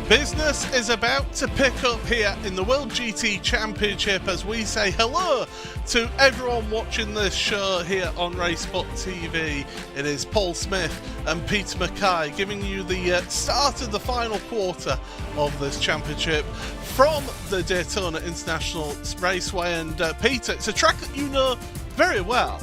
Business is about to pick up here in the World GT Championship as we say hello to everyone watching this show here on RaceSpotTV. It is Paul Smith and Peter Mackay giving you the start of the final quarter of this championship from the Daytona International Raceway. And Peter, it's a track that you know very well.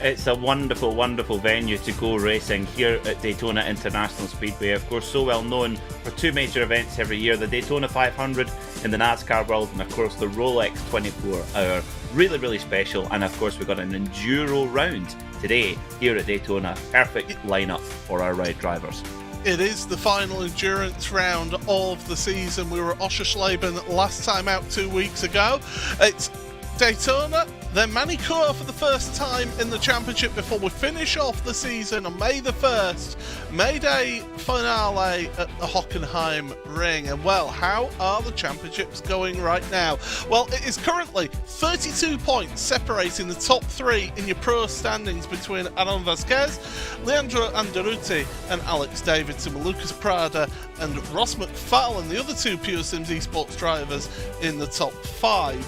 It's a wonderful, wonderful venue to go racing here at Daytona International Speedway. Of course, so well known for two major events every year, the Daytona 500 in the NASCAR world, and of course the Rolex 24 Hour. Really, really special. And of course, we've got an enduro round today here at Daytona. Perfect lineup for our ride drivers. It is the final endurance round of the season. We were at Oschersleben last time out 2 weeks ago. It's Daytona, then Manicourt for the first time in the championship before we finish off the season on May the 1st. May Day finale at the Hockenheim Ring. And well, how are the championships going right now? Well, it is currently 32 points separating the top three in your pro standings between Aaron Vasquez, Leandro Anderuti and Alex Davidson, with Lucas Prada and Ross McFarlane, the other two Pure Sims Esports drivers, in the top five.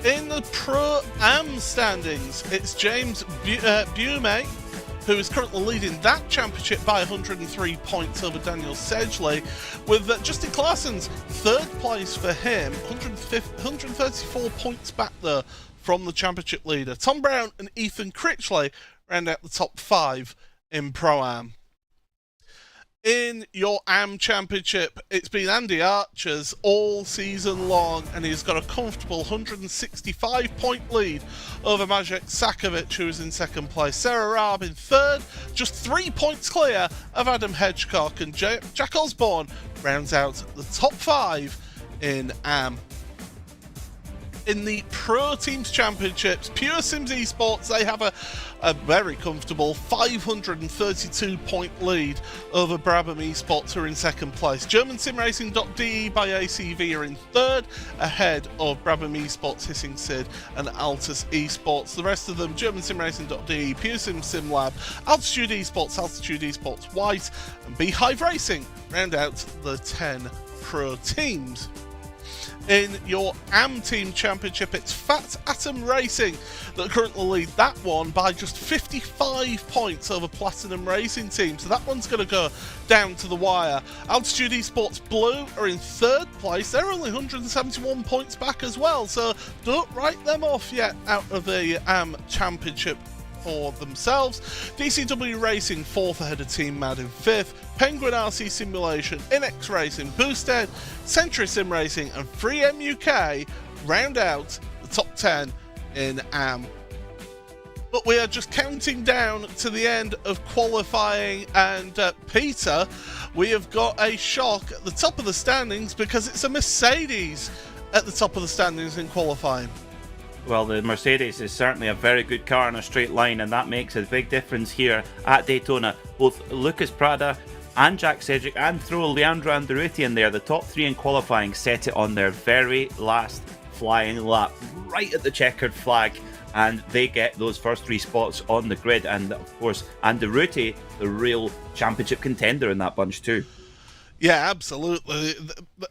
In the Pro-Am standings, it's James Bume, who is currently leading that championship by 103 points over Daniel Sedgley, with Justin Claessen's third place for him, 134 points back there from the championship leader. Tom Brown and Ethan Critchley round out the top five in Pro-Am. In your AM Championship, it's been Andy Archer's all season long, and he's got a comfortable 165-point lead over Maciej Sakovic, who is in second place. Sarah Raab in third, just 3 points clear of Adam Hedgecock, and Jack Osborne rounds out the top five in AM. In the Pro Teams Championships, Pure Sims Esports, they have a very comfortable 532-point lead over Brabham Esports, who are in second place. GermanSimRacing.de by ACV are in third, ahead of Brabham Esports, Hissing Sid and Altus Esports. The rest of them, GermanSimRacing.de, Pure Sim SimLab, Altitude Esports White, and Beehive Racing round out the 10 Pro Teams. In your AM Team Championship, it's Fat Atom Racing that currently lead that one by just 55 points over Platinum Racing Team, so that one's going to go down to the wire. Altitude Esports Blue are in third place. They're only 171 points back as well, so don't write them off yet out of the AM Championship for themselves. DCW Racing fourth ahead of Team Mad in fifth. Penguin RC Simulation, Inex Racing, Boosted, Century Sim Racing and 3M UK round out the top 10 in AM. But we are just counting down to the end of qualifying, and Peter, we have got a shock at the top of the standings because it's a Mercedes at the top of the standings in qualifying. Well, the Mercedes is certainly a very good car in a straight line, and that makes a big difference here at Daytona. Both Lucas Prada and Jack Sedgwick, and throw Leandro Anderuti in there, the top three in qualifying, set it on their very last flying lap, right at the checkered flag, and they get those first three spots on the grid. And of course, Anderuti, the real championship contender in that bunch too. Yeah, absolutely.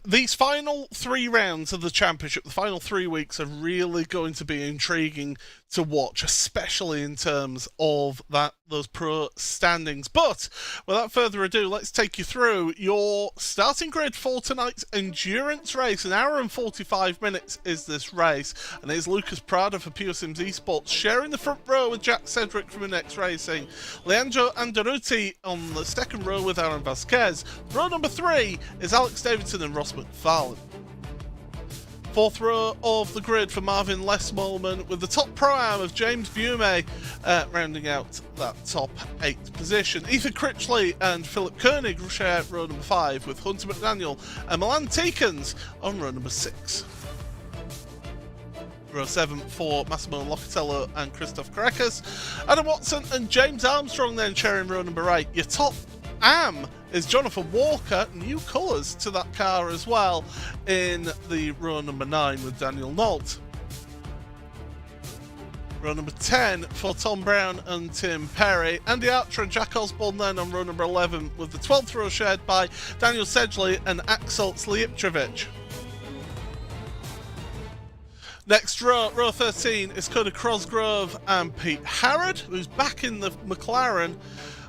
These final three rounds of the championship, the final 3 weeks, are really going to be intriguing to watch, especially in terms of those pro standings. But without further ado, let's take you through your starting grid for tonight's endurance race. An hour and 45 minutes is this race, and it's Lucas Prada for Pure Sims Esports sharing the front row with Jack Sedgwick from Inex Racing. Leandro Anderuti on the second row with Aaron Vasquez. Row number 3 is Alex Davidson and Ross McFarlane. Fourth row of the grid for Marvin Lesmolman, with the top pro-am of James Bume rounding out that top 8th position. Ethan Critchley and Philip Koenig share row number 5, with Hunter McDaniel and Milan Tikens on row number 6. Row 7 for Massimo Locatello and Christoph Krekas. Adam Watson and James Armstrong then sharing row number 8. Your top AM is Jonathan Walker, new colours to that car as well, in the row number 9 with Daniel Nault. Row number 10 for Tom Brown and Tim Perry. Andy Archer and Jack Osborne then on row number 11, with the 12th row shared by Daniel Sedgley and Axel Slijepcevic. Next row, row 13, is Cody Cosgrove and Pete Harrod, who's back in the McLaren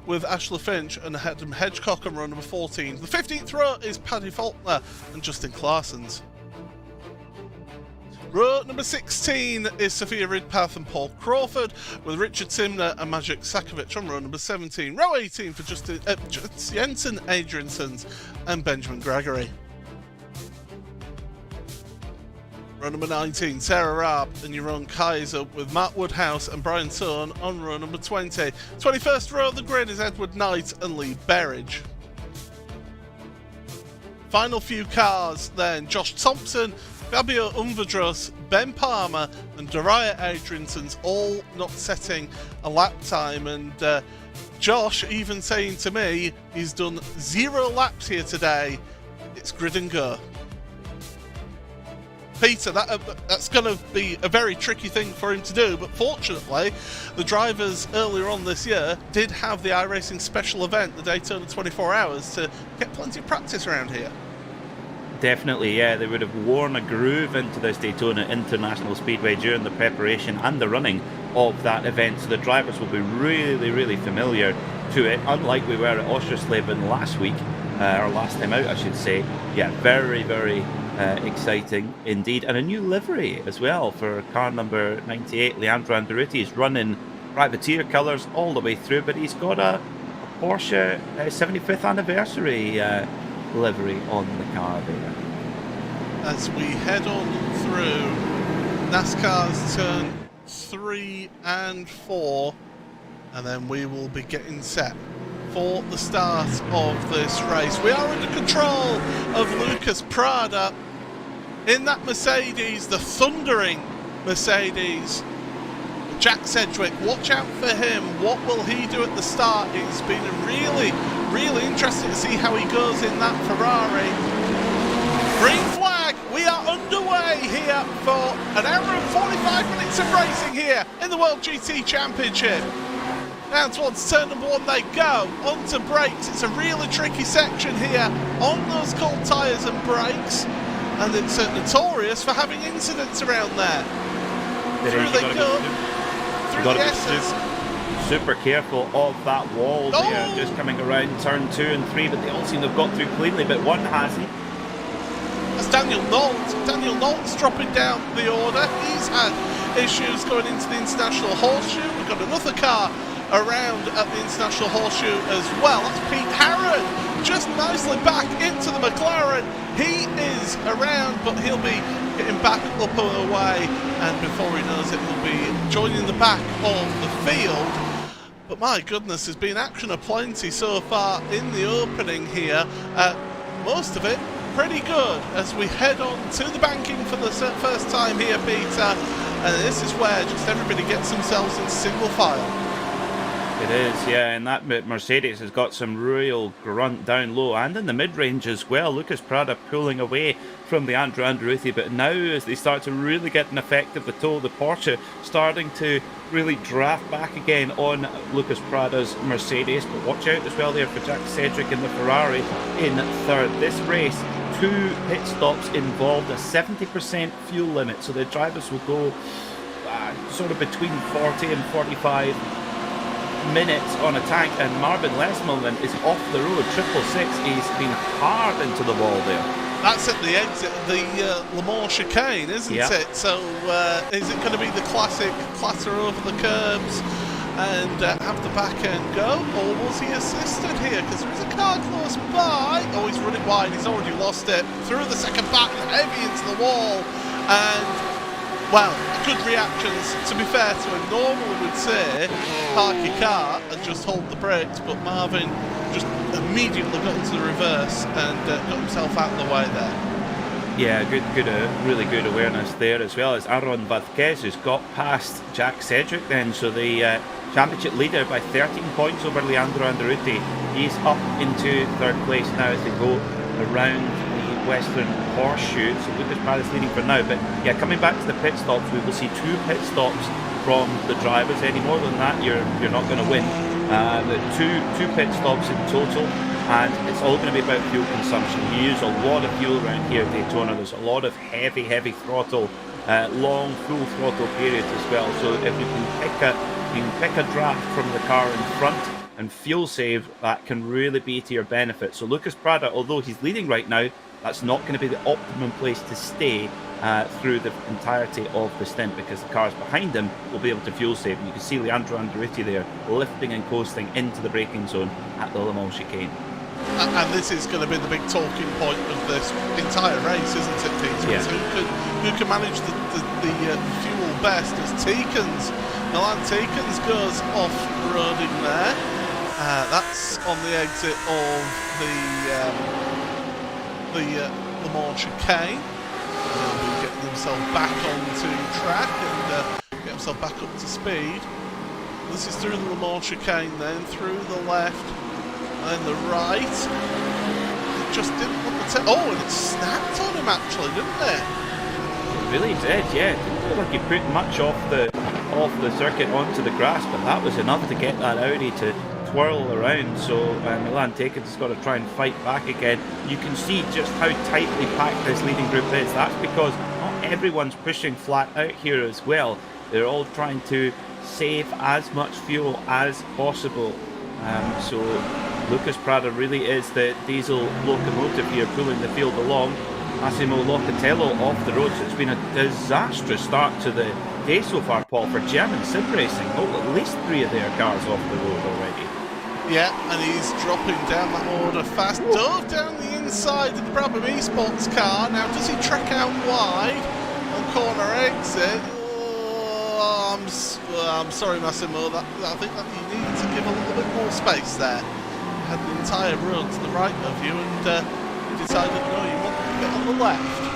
with Ashler Finch and Adam Hedgecock on row number 14. The 15th row is Paddy Faulkner and Justin Clarsons. Row number 16 is Sophia Ridpath and Paul Crawford, with Richard Simner and Magic Sakovic on row number 17. Row 18 for Jensen Adriansons and Benjamin Gregory. Row number 19, Sarah Raab and Jeroen Kaiser, with Matt Woodhouse and Brian Sohn on row number 20. 21st row of the grid is Edward Knight and Lee Berridge. Final few cars then, Josh Thompson, Fabio Umvedros, Ben Palmer and Daria Adriansons all not setting a lap time, and Josh even saying to me he's done 0 laps here today. It's grid and go. Peter, that's going to be a very tricky thing for him to do, but fortunately the drivers earlier on this year did have the iRacing special event, the Daytona 24 Hours, to get plenty of practice around here. Definitely, yeah, they would have worn a groove into this Daytona International Speedway during the preparation and the running of that event, so the drivers will be really familiar to it, unlike we were at Oschersleben last week, or last time out I should say. Yeah, very exciting indeed, and a new livery as well for car number 98. Leandro Andretti is running privateer colours all the way through, but he's got a Porsche 75th anniversary livery on the car there. As we head on through NASCAR's turn 3 and 4, and then we will be getting set for the start of this race. We are under control of Lucas Prada in that Mercedes, the thundering Mercedes. Jack Sedgwick, watch out for him. What will he do at the start? It's been really interesting to see how he goes in that Ferrari. Green flag, we are underway here for an hour and 45 minutes of racing here in the World GT Championship. Now towards turn number 1 they go, onto brakes. It's a really tricky section here on those cold tyres and brakes, and it's notorious for having incidents around there. Through they go, through the S's. Super careful of that wall there, just coming around turn 2 and 3, but they all seem to have got through cleanly, but one hasn't. That's Daniel Knowles. Daniel Knowles dropping down the order. He's had issues going into the International Horseshoe. We've got another car around at the International Horseshoe as well. That's Pete Harrod, just nicely back into the McLaren. He is around, but he'll be getting back up and away, and before he knows it, he'll be joining the back of the field. But my goodness, there's been action aplenty so far in the opening here. Most of it pretty good as we head on to the banking for the first time here, Peter. And this is where just everybody gets themselves in single file. It is, yeah, and that Mercedes has got some real grunt down low and in the mid-range as well. Lucas Prada pulling away from the Leandro Andretti, but now as they start to really get an effect of the tow, the Porsche starting to really draft back again on Lucas Prada's Mercedes. But watch out as well there for Jack Sedgwick in the Ferrari in third. This race, 2 pit stops involved, a 70% fuel limit, so the drivers will go sort of between 40 and 45 minutes on a tank, and Marvin Lesmelman is off the road, 666. He's been hard into the wall there. That's at the exit, the Le Mans chicane, isn't it? So is it going to be the classic clatter over the curbs and have the back end go, or was he assisted here? Because there is a car close by. Oh, he's running wide, he's already lost it. Through the second back, heavy into the wall, and well, good reactions. To be fair to him, normally we'd say park your car and just hold the brakes, but Marvin just immediately got into the reverse and got himself out of the way there. Yeah, really good awareness there, as well as Aaron Vazquez, who's got past Jack Sedgwick then, so the championship leader by 13 points over Leandro Andretti. He's up into third place now as they go around the Western Horseshoe, so Lucas Prada's leading for now. But yeah, coming back to the pit stops, we will see 2 pit stops from the drivers. Any more than that, you're not going to win. Two pit stops in total, and it's all going to be about fuel consumption. You use a lot of fuel around here at Daytona. There's a lot of heavy throttle, long full throttle periods as well. So if you can pick a draft from the car in front and fuel save, that can really be to your benefit. So Lucas Prada, although he's leading right now, that's not going to be the optimum place to stay through the entirety of the stint, because the cars behind him will be able to fuel save. And you can see Leandro Andretti there lifting and coasting into the braking zone at the Le Mans chicane. And this is going to be the big talking point of this entire race, isn't it, Peter? Yeah. Who can manage the fuel best as Milan Tikens goes off-roading there. That's on the exit of the Le Mans chicane. Getting himself back onto track and get himself back up to speed. This is through the Le Mans chicane, then through the left and the right. It just didn't want to and it snapped on him actually, didn't it? It really did, yeah. It didn't look like he put much off the circuit onto the grass, but that was enough to get that Audi to twirl around. So Milan Tikens has got to try and fight back again. You can see just how tightly packed this leading group is. That's because not everyone's pushing flat out here as well. They're all trying to save as much fuel as possible. So Lucas Prada really is the diesel locomotive here pulling the field along. Massimo Locatello off the road, so it's been a disastrous start to the day so far, Paul, for German sim racing. At least 3 of their cars off the road already. Yeah, and he's dropping down that order fast. Dove down the inside of the Brabham Esports car. Now, does he track out wide on corner exit? I'm sorry, Massimo. I think that you need to give a little bit more space there. You had the entire road to the right of you, and you decided, no, you want a bit on the left.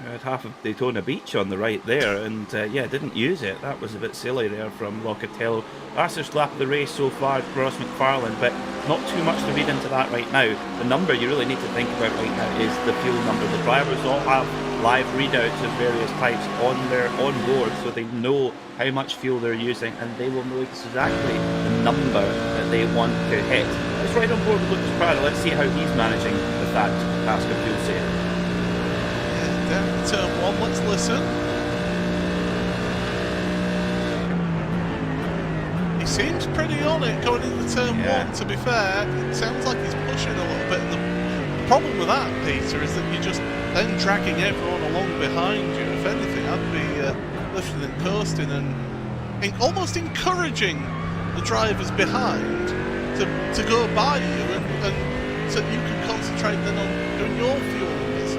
Had half of Daytona Beach on the right there, and didn't use it. That was a bit silly there from Locatello. Fastest lap of the race so far, Ross McFarlane, but not too much to read into that right now. The number you really need to think about right now is the fuel number. The drivers all have live readouts of various types on board, so they know how much fuel they're using, and they will know exactly the number that they want to hit. Let's ride on board with Lucas Prada. Let's see how he's managing with that task of fuel save. Down to turn 1, let's listen. He seems pretty on it going into turn 1, to be fair. It sounds like he's pushing a little bit. The problem with that, Peter, is that you're just then dragging everyone along behind you. If anything, I'd be lifting and coasting and almost encouraging the drivers behind to go by you and so you can concentrate then on doing your fuel numbers.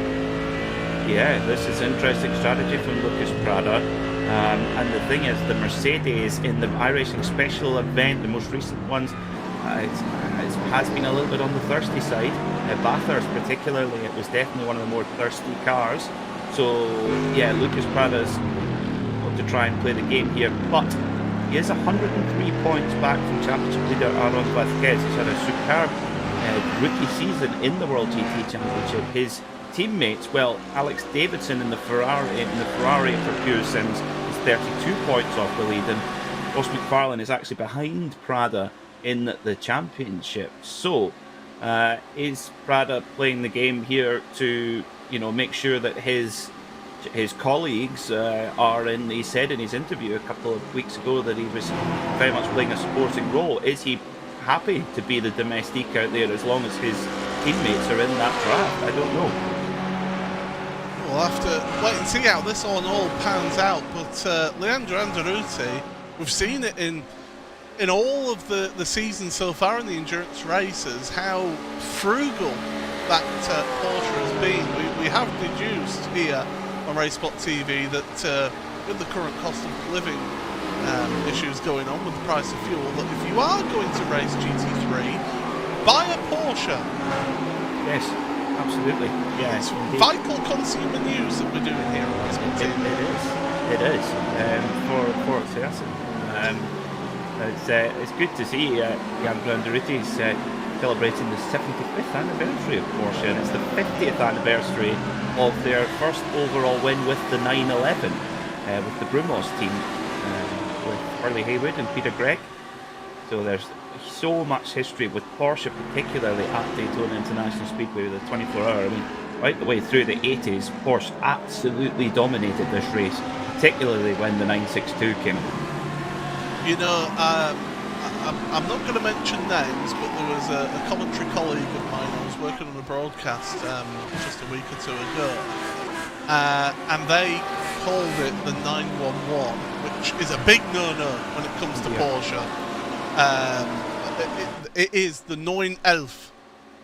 Yeah, this is interesting strategy from Lucas Prada. And the thing is, the Mercedes in the iRacing special event, the most recent ones, it has been a little bit on the thirsty side. Bathurst particularly, it was definitely one of the more thirsty cars. So yeah, Lucas Prada's got to try and play the game here, but he is 103 points back from championship leader Aaron Vazquez. He's had a superb rookie season in the World GT Championship. His teammates, well, Alex Davidson in the Ferrari for Pure Sims is 32 points off the lead, and Ross McFarlane is actually behind Prada in the championship. So is Prada playing the game here to make sure that his colleagues are in? He said in his interview a couple of weeks ago that he was very much playing a supporting role. Is he happy to be the domestique out there as long as his teammates are in that draft? I don't know. We'll have to wait and see how this one all pans out, but Leandro Andretti, we've seen it in all of the season so far in the endurance races, how frugal that Porsche has been. We have deduced here on RaceSpotTV that with the current cost of living issues going on with the price of fuel, that if you are going to race GT3, buy a Porsche. Yes, absolutely. Yeah, it's vital consumer news that we're doing here on RaceSpotTV. It is. For certain. It's good to see Leandro Andretti's celebrating the 75th anniversary of Porsche, and it's the 50th anniversary of their first overall win with the 911 with the Brumos team. Hurley Haywood and Peter Gregg. So there's so much history with Porsche, particularly at Daytona International Speedway with the 24-hour. I mean, right the way through the 80s, Porsche absolutely dominated this race, particularly when the 962 came in. You know, I'm not going to mention names, but there was a commentary colleague of mine. I was working on a broadcast just a week or two ago, and they called it the 911, which is a big no-no when it comes to Porsche. It is the 911.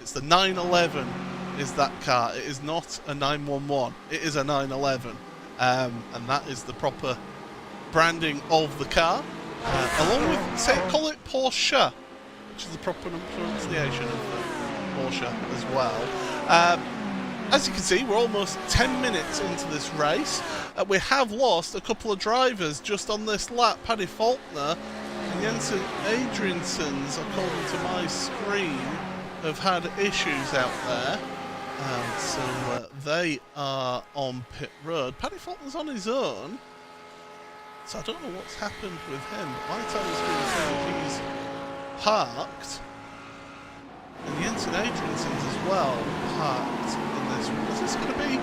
It's the 911 is that car. It is not a 911. It is a 911. And that is the proper branding of the car. Along with, call it Porsche, which is the proper pronunciation of the Porsche as well. As you can see, we're almost 10 minutes into this race. We have lost a couple of drivers just on this lap. Paddy Faulkner and Jensen Adriansons, according to my screen, have had issues out there. So they are on pit road. Paddy Faulkner's on his own. So I don't know what's happened with him, but my time screen says he's parked. And Jensen Adriansons as well parked in this. What's this going to be?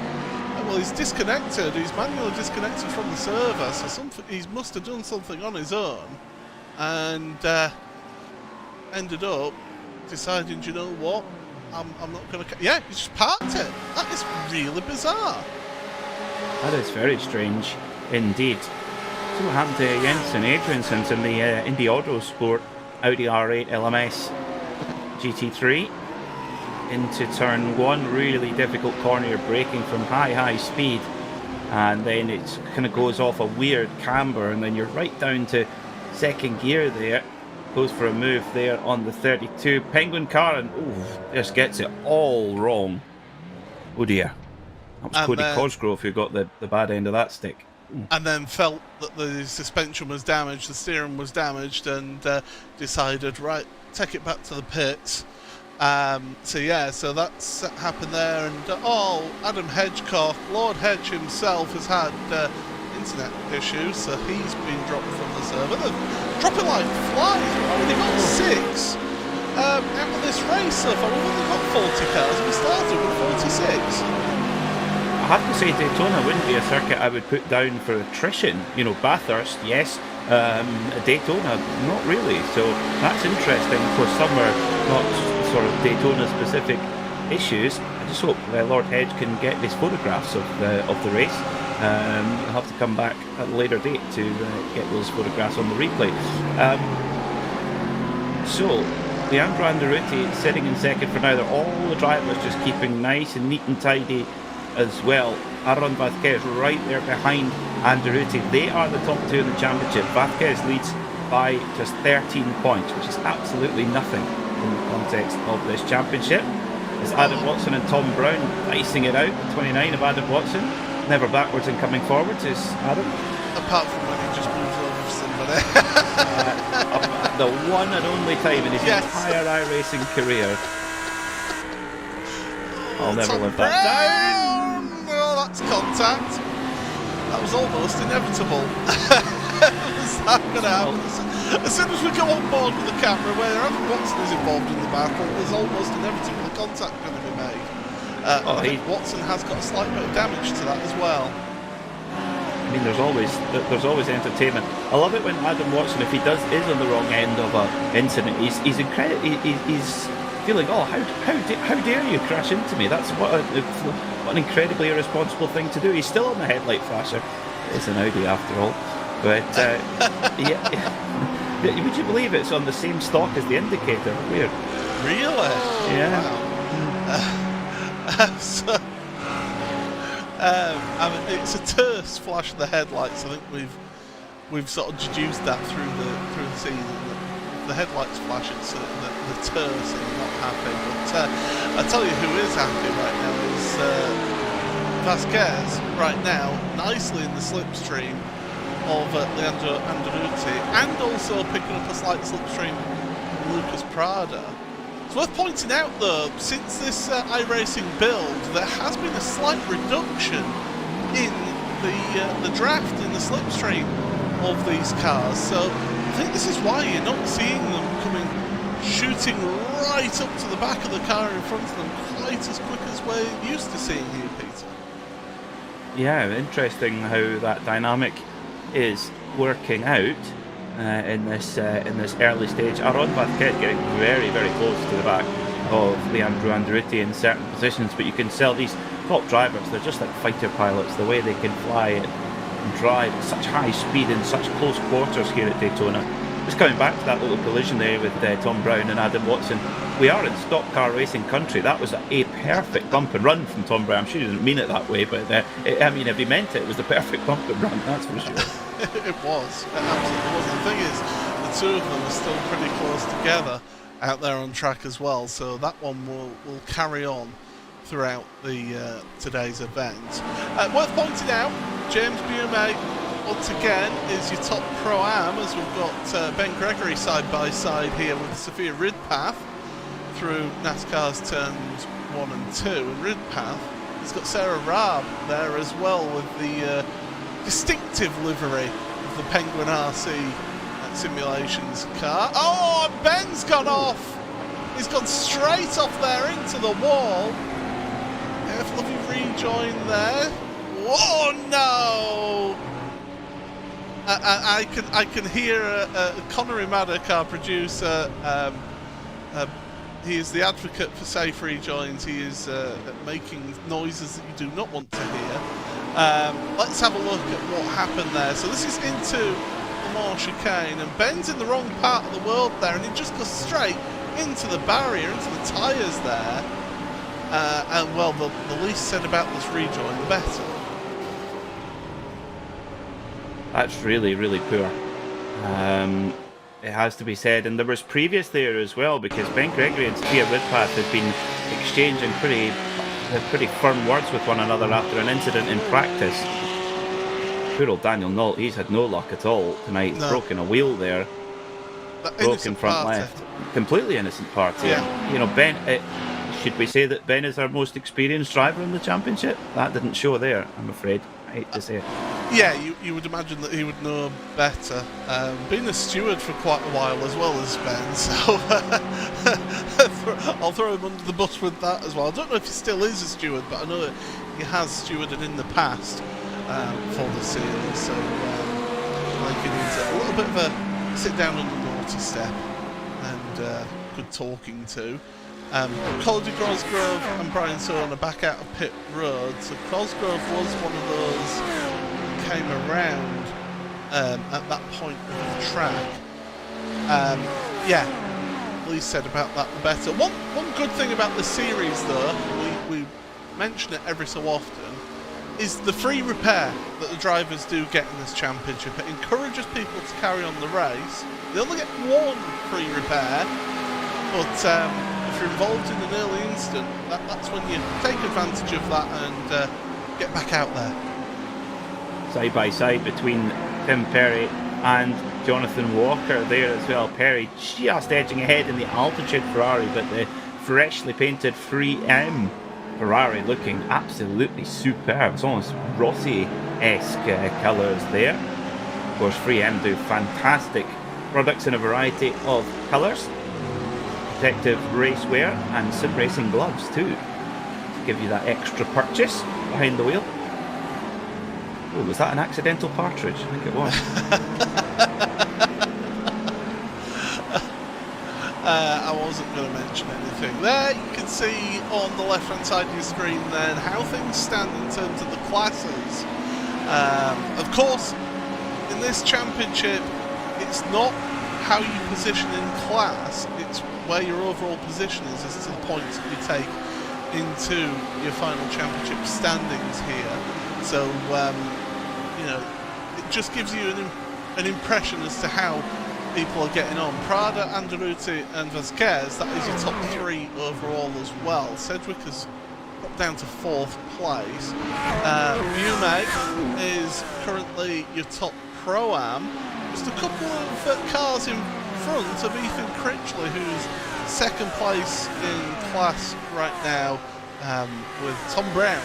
Well, he's disconnected. He's manually disconnected from the server, so something he must have done something on his own, and ended up deciding, do you know what? I'm not going to. Yeah, he's just parked it. That is really bizarre. That is very strange indeed. So what happened to Jensen Adriansons in the Indy Autosport Audi R8 LMS GT3 into turn 1? Really difficult corner. You're braking from high speed, and then it kind of goes off a weird camber, and then you're right down to second gear there. Goes for a move there on the 32 Penguin car, and just gets it all wrong. Oh dear. That was Cody Cosgrove who got the bad end of that stick. And then felt that the suspension was damaged, the steering was damaged, and decided, right, take it back to the pits. So yeah, so that's happened there. And Adam Hedgecock, Lord Hedge himself, has had internet issues, so he's been dropped from the server. They're dropping like flies. We've already got 6 out of this race so far. We've only got 40 cars, and we started with 46. I have to say, Daytona wouldn't be a circuit I would put down for attrition. You know, Bathurst, yes. Daytona, not really. So that's interesting. Of course, some are not sort of Daytona-specific issues. I just hope Lord Hedge can get his photographs of the race. You'll have to come back at a later date to get those photographs on the replay. So, Leandro Anderuti sitting in second for now. They're all the drivers just keeping nice and neat and tidy as well. Aaron Vazquez right there behind Anderuti. They are the top 2 in the championship. Vazquez leads by just 13 points, which is absolutely nothing in the context of this championship. It's Adam Watson and Tom Brown icing it out. 29 of Adam Watson. Never backwards and coming forwards is Adam. Apart from when he just moves over somebody. The one and only time in his entire iRacing career. I'll never live that down. Oh, that's contact. That was almost inevitable. Was that going to happen? As soon as we go on board with the camera, where Adam Watson is involved in the battle, there's almost inevitable contact going to be made. I think Watson has got a slight bit of damage to that as well. I mean, there's always entertainment. I love it when Adam Watson, if he is on the wrong end of an incident, he's incredible. He's feeling, how dare you crash into me? That's what an incredibly irresponsible thing to do. He's still on the headlight flasher. It's an Audi after all. But yeah, would you believe it's on the same stock as the indicator? Weird. Really? Yeah. Wow. I mean, it's a terse flash of the headlights. I think we've sort of deduced that through the season. The headlights flash, it's the terse, and you're not happy. But I tell you who is happy right now is Vazquez. Right now, nicely in the slipstream of Leandro Anderuti, and also picking up a slight slipstream from Lucas Prada. It's worth pointing out though, since this iRacing build, there has been a slight reduction in the draft in the slipstream. of these cars. So I think this is why you're not seeing them coming shooting right up to the back of the car in front of them quite as quick as we're used to seeing here, Peter. Yeah, interesting how that dynamic is working out in this early stage. Aaron Vasquez getting very, very close to the back of Leandro Andretti in certain positions, but you can tell these top drivers, they're just like fighter pilots, the way they can fly and drive at such high speed in such close quarters here at Daytona. Just coming back to that little collision there with Tom Brown and Adam Watson, we are in stock car racing country. That was a perfect bump and run from Tom Brown. I'm sure he didn't mean it that way, but I mean, if he meant it, it was the perfect bump and run, that's for sure. It was, it absolutely was. The thing is, the two of them are still pretty close together out there on track as well, so that one will carry on throughout the today's event. Worth pointing out, James Bume once again is your top Pro-Am, as we've got Ben Gregory side by side here with Sophia Ridpath through NASCAR's turns 1 and 2. And Ridpath has got Sarah Raab there as well with the distinctive livery of the Penguin RC Simulations car. Oh, and Ben's gone off! He's gone straight off there into the wall. Careful if you rejoin there. Whoa, no! I can hear Conor Imada, our producer. He is the advocate for safe rejoins. He is making noises that you do not want to hear. Let's have a look at what happened there. So this is into the Mans chicane, and Ben's in the wrong part of the world there, and he just goes straight into the barrier, into the tyres there. And well, the least said about this rejoin, the better. That's really, really poor. It has to be said, and there was previous there as well, because Ben Gregory and Sophia Ridpath had been exchanging pretty firm words with one another after an incident in practice. Poor old Daniel Nault, he's had no luck at all tonight. He's broken a wheel there, broken front left, completely innocent party. Yeah. You know, Ben. Should we say that Ben is our most experienced driver in the championship? That didn't show there, I'm afraid. I hate to say it. Yeah, you would imagine that he would know better. Been a steward for quite a while as well as Ben, so I'll throw him under the bus with that as well. I don't know if he still is a steward, but I know that he has stewarded in the past for the series, so I think he needs a little bit of a sit down on the naughty step and good talking to. Coldy Cosgrove and Brian Sohn are back out of pit road, so Cosgrove was one of those who came around at that point of the track. Yeah, least said about that the better. One good thing about the series though, we mention it every so often, is the free repair that the drivers do get in this championship. It encourages people to carry on the race. They only get one free repair, but if you're involved in an early incident, that's when you take advantage of that and get back out there. Side by side between Tim Perry and Jonathan Walker there as well. Perry just edging ahead in the Altitude Ferrari, but the freshly painted 3M Ferrari looking absolutely superb. It's almost Rossi-esque colours there. Of course, 3M do fantastic products in a variety of colours. Protective racewear and sim racing gloves too, to give you that extra purchase behind the wheel. Oh, was that an accidental partridge? I think it was. I wasn't going to mention anything. There you can see on the left hand side of your screen then how things stand in terms of the classes. Of course, in this championship, it's not how you position in class, it's where your overall position is as to the points that you take into your final championship standings here. So, you know, it just gives you an impression as to how people are getting on. Prada, Andretti and Vasquez, that is your top three overall as well. Sedgwick has got down to 4th place. Bume is currently your top Pro-Am. Just a couple of cars in front of Ethan Critchley, who's 2nd place in class right now, with Tom Brown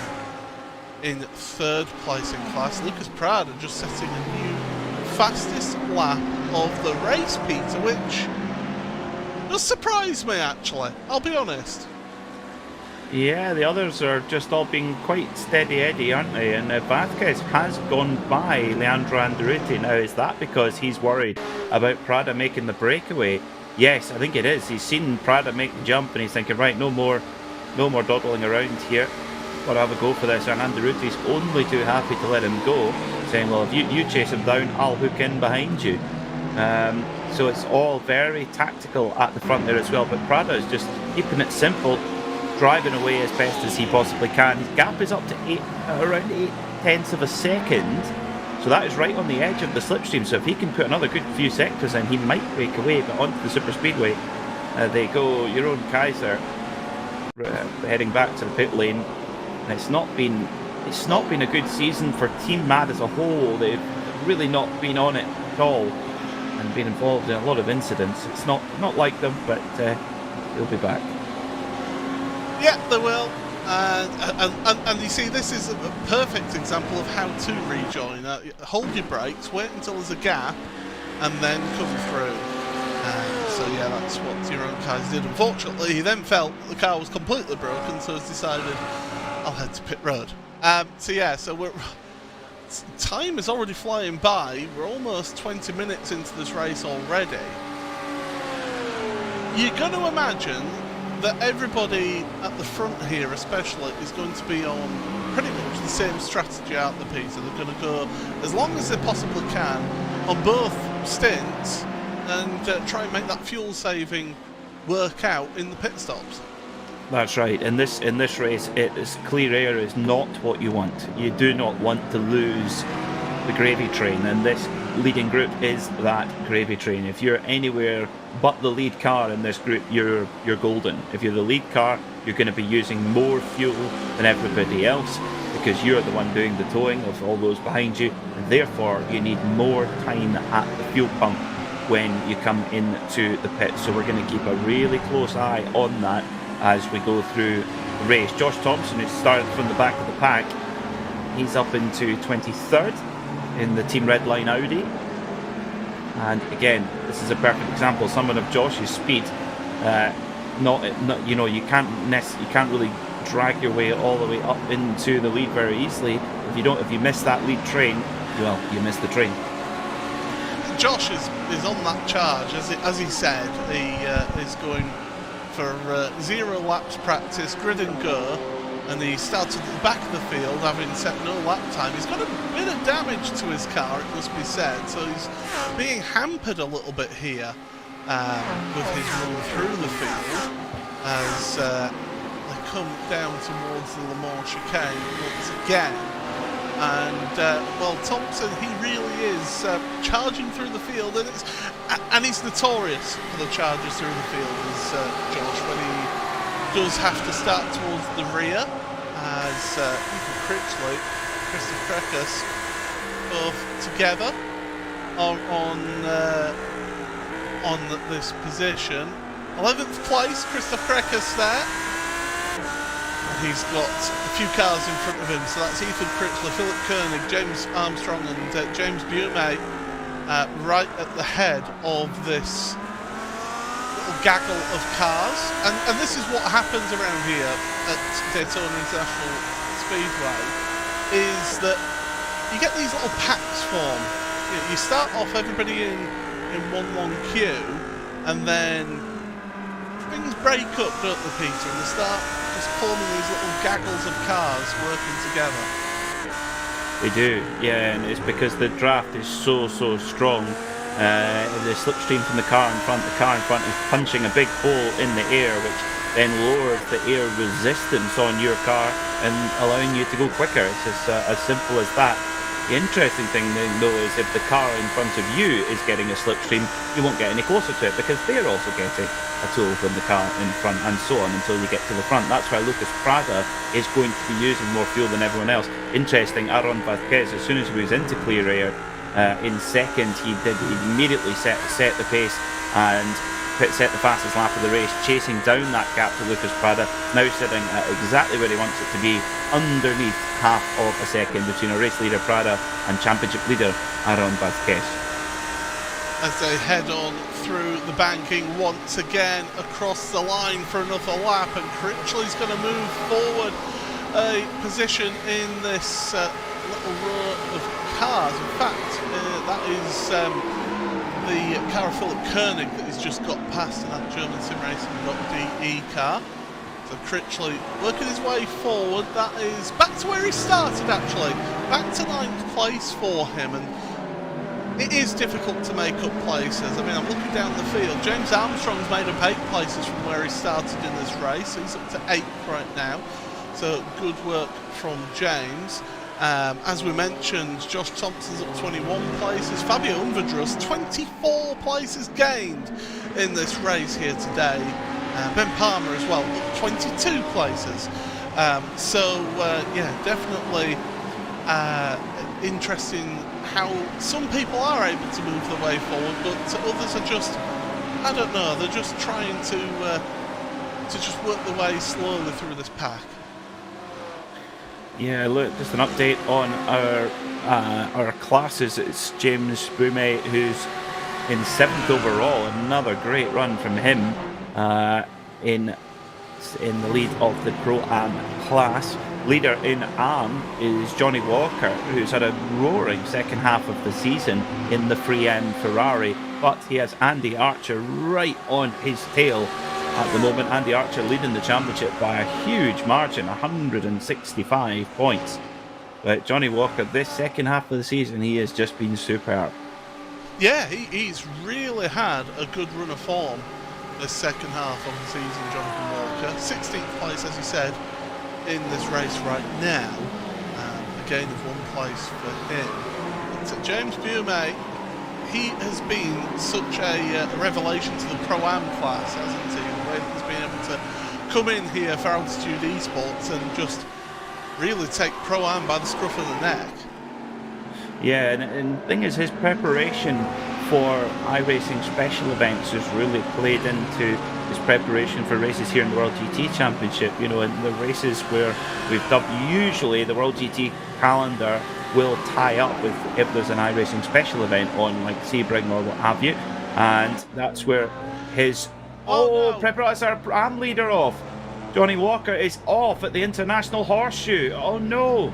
in 3rd place in class. Lucas Prada just setting a new fastest lap of the race, Peter, which does surprise me, actually. I'll be honest. Yeah, the others are just all being quite steady Eddie, aren't they? And Vasquez has gone by Leandro Andretti. Now, is that because he's worried about Prada making the breakaway? Yes, I think it is. He's seen Prada make the jump and he's thinking, right, no more dawdling around here. Got to have a go for this. And Andretti's only too happy to let him go, saying, well, if you chase him down, I'll hook in behind you. So it's all very tactical at the front there as well. But Prada is just keeping it simple, driving away as best as he possibly can. His gap is up to around 0.8 of a second. So that is right on the edge of the slipstream. So if he can put another good few sectors in, he might break away. But onto the super speedway they go. Jeroen Kaiser heading back to the pit lane. And it's not been a good season for Team Mad as a whole. They've really not been on it at all and been involved in a lot of incidents. It's not like them, but they'll be back. Yeah, they will. And you see, this is a perfect example of how to rejoin. Hold your brakes, wait until there's a gap, and then come through. So yeah, that's what Jeroen Kaiser did. Unfortunately, he then felt the car was completely broken, so he's decided, I'll head to pit road. So time is already flying by. We're almost 20 minutes into this race already. You're going to imagine that everybody at the front here especially is going to be on pretty much the same strategy out the Peter. They're going to go as long as they possibly can on both stints and try and make that fuel saving work out in the pit stops. That's right. In this race, clear air is not what you want. You do not want to lose the gravy train, and this leading group is that gravy train. If you're anywhere but the lead car in this group, you're golden. If you're the lead car, you're going to be using more fuel than everybody else because you're the one doing the towing of all those behind you, and therefore you need more time at the fuel pump when you come into the pit. So we're going to keep a really close eye on that as we go through the race. Josh Thompson, who started from the back of the pack, he's up into 23rd in the Team Redline Audi. And again, this is a perfect example. Someone of Josh's speed, you can't really drag your way all the way up into the lead very easily. If you miss that lead train, well, you miss the train. Josh is on that charge, as he said. He is going for 0 laps practice, grid and go, and he started at the back of the field having set no lap time. He's got a bit of damage to his car, it must be said, so he's being hampered a little bit here with his run through the field as they come down towards the Le Mans chicane once again. And Thompson, he really is charging through the field, and he's notorious for the charges through the field, as Josh, when he does have to start towards the rear, as Ethan Critchley, Christoph Krekas, both together on this position. 11th place, Christoph Krekas there. He's got a few cars in front of him, so that's Ethan Critchley, Philip Koenig, James Armstrong and James Bume right at the head of this little gaggle of cars. And this is what happens around here at Daytona International Speedway, is that you get these little packs form. You start off everybody in one long queue, and then things break up, don't they, Peter, and they start just forming these little gaggles of cars working together. They do, yeah, and it's because the draft is so strong. The slipstream from the car in front is punching a big hole in the air, which then lowers the air resistance on your car and allowing you to go quicker. It's just as simple as that. The interesting thing though is if the car in front of you is getting a slipstream, you won't get any closer to it because they're also getting a tow from the car in front, and so on until you get to the front. That's why Lucas Prada is going to be using more fuel than everyone else. Interesting, Aaron Vasquez, as soon as he was into clear air in second, he immediately set the pace and set the fastest lap of the race, chasing down that gap to Lucas Prada, now sitting at exactly where he wants it to be, underneath half of a second between a race leader Prada and championship leader Aaron Vasquez. as they head on through the banking once again across the line for another lap, and Critchley's going to move forward a position in this little row of cars. In fact, that is the car of Philip Koenig that he's just got past in that German sim racing .de car. So Critchley working his way forward. That is back to where he started, actually. Back to 9th place for him, and it is difficult to make up places. I mean, I'm looking down the field. James Armstrong's made up 8 places from where he started in this race. He's up to 8th right now. So good work from James. As we mentioned, Josh Thompson's up 21 places. Fabio Unvedrus 24 places gained in this race here today. Ben Palmer as well, up 22 places. Yeah, definitely interesting how some people are able to move their way forward, but others are just, I don't know, they're just trying to just work their way slowly through this pack. Yeah, look, just an update on our classes. It's James Boumet who's in 7th overall. Another great run from him in the lead of the Pro-Am class. Leader in AM is Johnny Walker, who's had a roaring second half of the season in the Free M Ferrari, but he has Andy Archer right on his tail at the moment. Andy Archer leading the championship by a huge margin, 165 points. But Johnny Walker, this second half of the season, he has just been superb. Yeah, he's really had a good run of form this second half of the season, Jonathan Walker. 16th place, as you said, in this race right now. A gain of 1 place for him. But James Boumet, he has been such a revelation to the Pro-Am class, hasn't he? The way that he's been able to come in here for Altitude Esports and just really take Pro-Am by the scruff of the neck. Yeah, and the thing is, his preparation for iRacing special events has really played into his preparation for races here in the World GT Championship. You know, in the races where we've dubbed, usually the World GT calendar will tie up with if there's an iRacing special event on, like Sebring or what have you, and that's where his that's our Pro-Am leader off. Johnny Walker is off at the International Horseshoe. Oh no!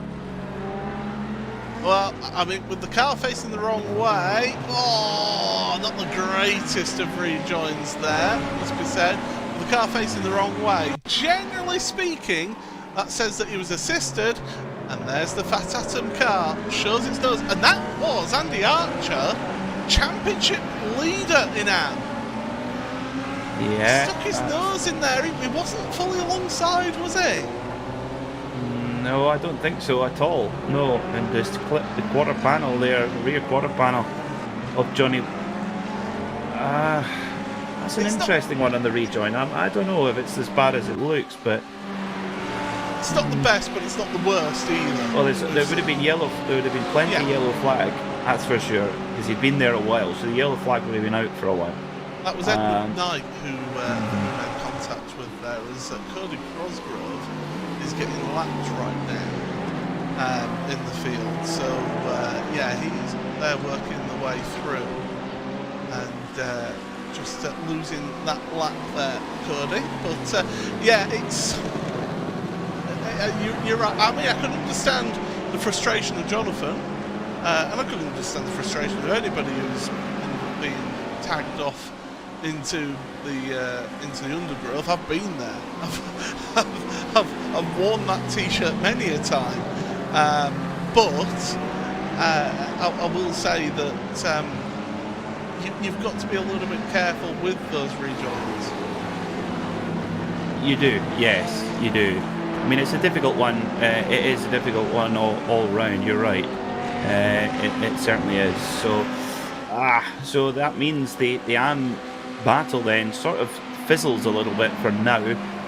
Well, I mean, with the car facing the wrong way, not the greatest of rejoins there, must be said. With the car facing the wrong way, generally speaking, that says that he was assisted, and there's the Fat Atom car, shows its nose, and that was Andy Archer, championship leader in AM. Yeah. Stuck his nose in there, he wasn't fully alongside, was he? No, I don't think so at all. No, and just clip the quarter panel there, the rear quarter panel of Johnny. That's an interesting one on the rejoin. I don't know if it's as bad as it looks, but it's not the best, but it's not the worst either. Well, there would have been yellow. There would have been plenty of yellow flag. That's for sure, because he'd been there a while, so the yellow flag would have been out for a while. That was Edward Knight who made contact with there, as Cody Cosgrove is getting lapped right now in the field. So yeah, he's there working the way through, and just losing that lap there, Cody. But yeah, it's you're right. I mean, I can understand the frustration of Jonathan, and I can understand the frustration of anybody who's being tagged off into the undergrowth. I've been there. I've worn that T-shirt many a time, but I will say that you've got to be a little bit careful with those rejoins. You do, yes, you do. I mean, it's a difficult one. It is a difficult one all round. You're right. It certainly is. So that means the AM battle then sort of fizzles a little bit for now.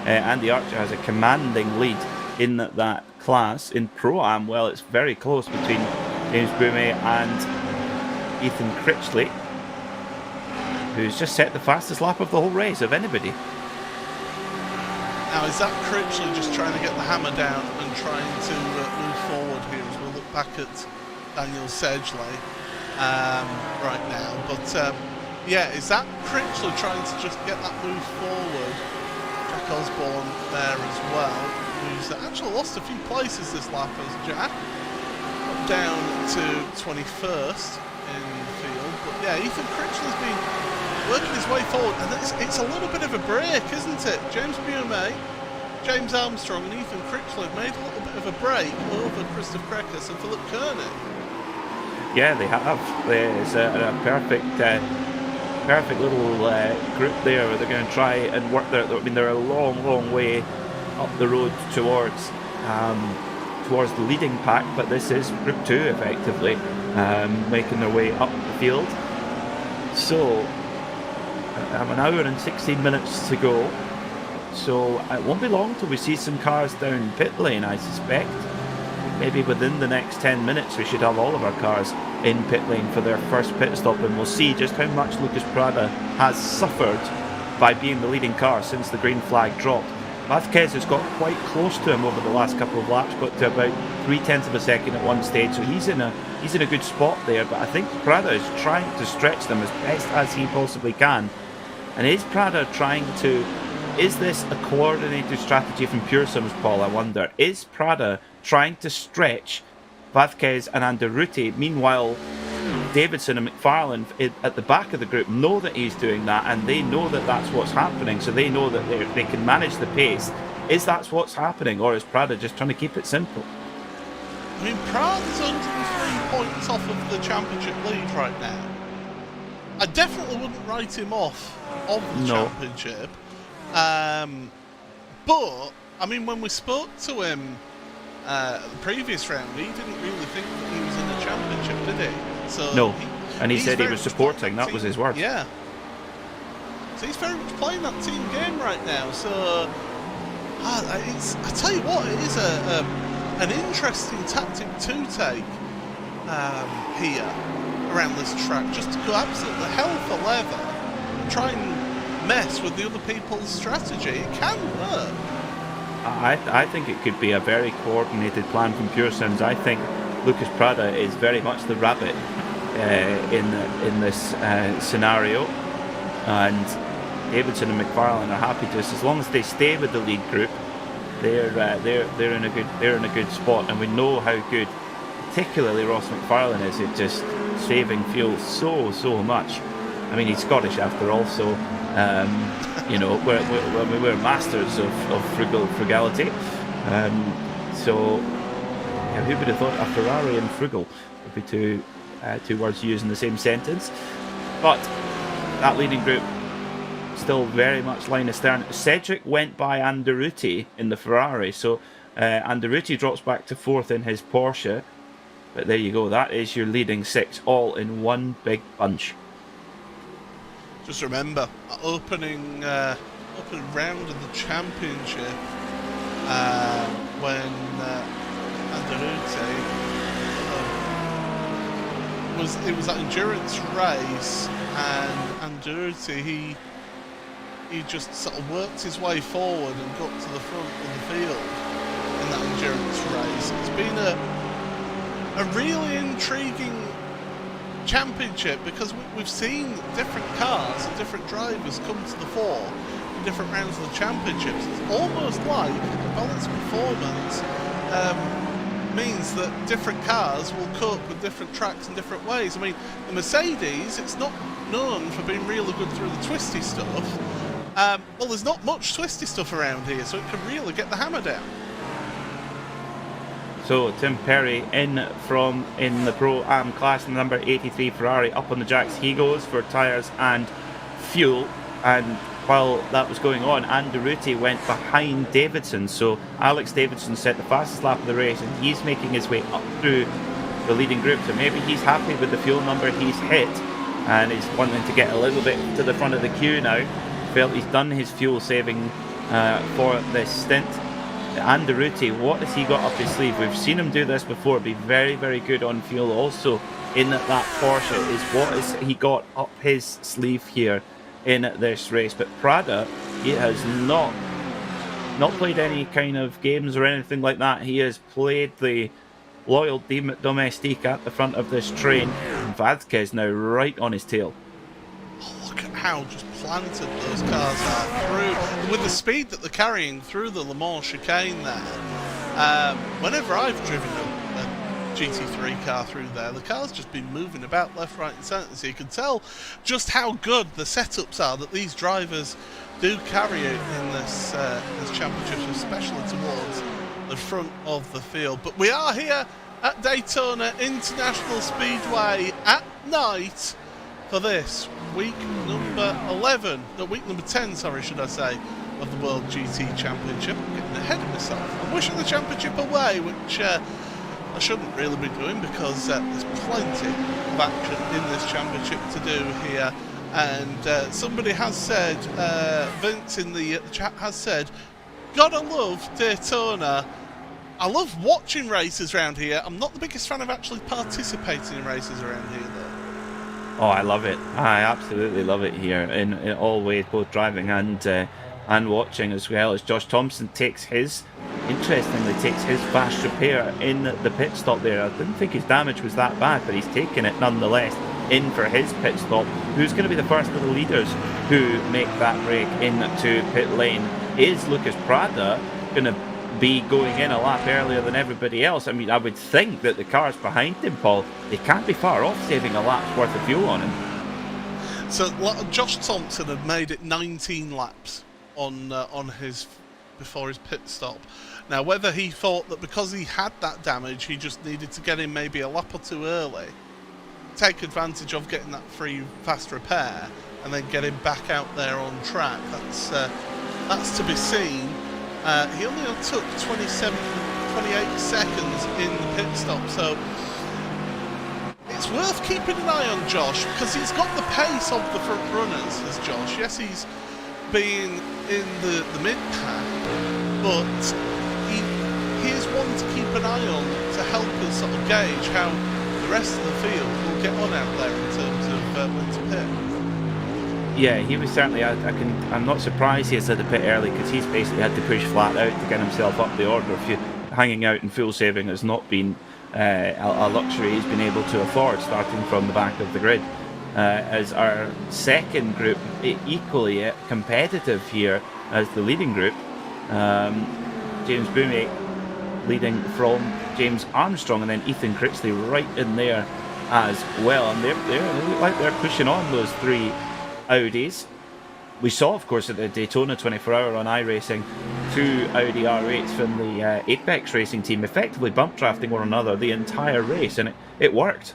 Andy Archer has a commanding lead in that class. In Pro-Am, well, it's very close between James Boumet and Ethan Critchley, who's just set the fastest lap of the whole race of anybody. Now, is that Critchley just trying to get the hammer down and trying to move forward here as we look back at Daniel Sedgley right now? But Yeah, is that Critchley trying to just get that move forward? Jack Osborne there as well, who's actually lost a few places this lap as Jack. Down to 21st in the field. But yeah, Ethan Critchley's been working his way forward, and it's a little bit of a break, isn't it? James Bume, James Armstrong and Ethan Critchley have made a little bit of a break over Christoph Krekas and Philip Kearney. Yeah, they have. There's a perfect little group there where they're going to try and work there. I mean, they're a long way up the road towards the leading pack, but this is Group 2 effectively, making their way up the field. So, an hour and 16 minutes to go. So, it won't be long till we see some cars down pit lane, I suspect. Maybe within the next 10 minutes we should have all of our cars in pit lane for their first pit stop, and we'll see just how much Lucas Prada has suffered by being the leading car since the green flag dropped. Vázquez has got quite close to him over the last couple of laps, got to about 0.3 of a second at one stage, so he's in a good spot there. But I think Prada is trying to stretch them as best as he possibly can. And is Prada trying to? Is this a coordinated strategy from Pure Sims, Paul? I wonder. Is Prada trying to stretch Vázquez and Anderuti? Meanwhile, Davidson and McFarlane at the back of the group know that he's doing that, and they know that that's what's happening, so they know that they can manage the pace. Is that what's happening, or is Prada just trying to keep it simple? I mean, Prada's 103 points off of the championship lead right now. I definitely wouldn't write him off of the championship. But, I mean, when we spoke to him the previous round, he didn't really think that he was in the championship, did he? So no, and he said he was supporting, that was his word. Yeah. So he's very much playing that team game right now. So, I tell you what, it is an interesting tactic to take here around this track, just to go absolutely hell for leather and try and mess with the other people's strategy. It can work. I think it could be a very coordinated plan from Pure Sims. I think Lucas Prada is very much the rabbit in this scenario, and Davidson and McFarlane are happy just as long as they stay with the lead group. They're in a good spot, and we know how good, particularly Ross McFarlane is at just saving fuel so much. I mean, he's Scottish after all, so you know, we're masters of frugality. So yeah, who would have thought a Ferrari and frugal would be two words used in the same sentence? But that leading group still very much line astern. Cedric went by Anderuti in the Ferrari, so Anderuti drops back to 4th in his Porsche. But there you go, that is your leading 6, all in one big bunch. Just remember, opening round of the championship, when Anderuti it was that endurance race, and Anderuti he just sort of worked his way forward and got to the front of the field in that endurance race. It's been a really intriguing championship because we've seen different cars and different drivers come to the fore in different rounds of the championships. It's almost like a balanced performance means that different cars will cope with different tracks in different ways. I mean, the Mercedes, it's not known for being really good through the twisty stuff. Well, there's not much twisty stuff around here, so it can really get the hammer down. So Tim Perry in the Pro-Am class, number 83 Ferrari up on the jacks. He goes for tyres and fuel, and while that was going on, Anderuti went behind Davidson. So Alex Davidson set the fastest lap of the race, and he's making his way up through the leading group. So maybe he's happy with the fuel number he's hit, and he's wanting to get a little bit to the front of the queue now. Felt he's done his fuel saving for this stint. Anderuti, what has he got up his sleeve? We've seen him do this before, be very, very good on fuel. Also in that Porsche is what has he got up his sleeve here in this race. But Prada, he has not played any kind of games or anything like that. He has played the loyal domestique at the front of this train. And Vázquez now right on his tail. how just planted those cars are through, with the speed that they're carrying through the Le Mans chicane there. Whenever I've driven a GT3 car through there, the car's just been moving about left, right and centre, so you can tell just how good the setups are that these drivers do carry it in this championship, especially towards the front of the field. But we are here at Daytona International Speedway at night for this week number 11, no, week number 10, sorry, should I say, of the World GT Championship. I'm getting ahead of myself. I'm wishing the championship away, which I shouldn't really be doing, because there's plenty of action in this championship to do here. And somebody has said, Vince in the chat has said, gotta love Daytona. I love watching races around here. I'm not the biggest fan of actually participating in races around here, though. Oh, I love it. I absolutely love it here in all ways, both driving and watching as well, as Josh Thompson interestingly takes his fast repair in the pit stop there. I didn't think his damage was that bad, but he's taken it nonetheless in for his pit stop. Who's going to be the first of the leaders who make that break into pit lane? Is Lucas Prada going to be going in a lap earlier than everybody else? I mean, I would think that the cars behind him, Paul, they can't be far off saving a lap's worth of fuel on him. So Josh Thompson had made it 19 laps on his before his pit stop. Now, whether he thought that because he had that damage, he just needed to get in maybe a lap or two early, take advantage of getting that free fast repair, and then get him back out there on track, that's to be seen. He only took 28 seconds in the pit stop, so it's worth keeping an eye on Josh, because he's got the pace of the front runners, as Josh. Yes, he's been in the mid-pack, but he is one to keep an eye on to help us sort of gauge how the rest of the field will get on out there in terms of when to pit. Yeah, he was certainly. I'm not surprised he's at the pit early, because he's basically had to push flat out to get himself up the order. Hanging out in fuel saving has not been a luxury he's been able to afford, starting from the back of the grid. As our second group, equally competitive here as the leading group, James Boumé leading from James Armstrong, and then Ethan Critchley right in there as well. And they look like they're pushing on those three Audis. We saw, of course, at the Daytona 24-hour on iRacing, two Audi R8s from the Apex Racing team effectively bump drafting one another the entire race, and it worked.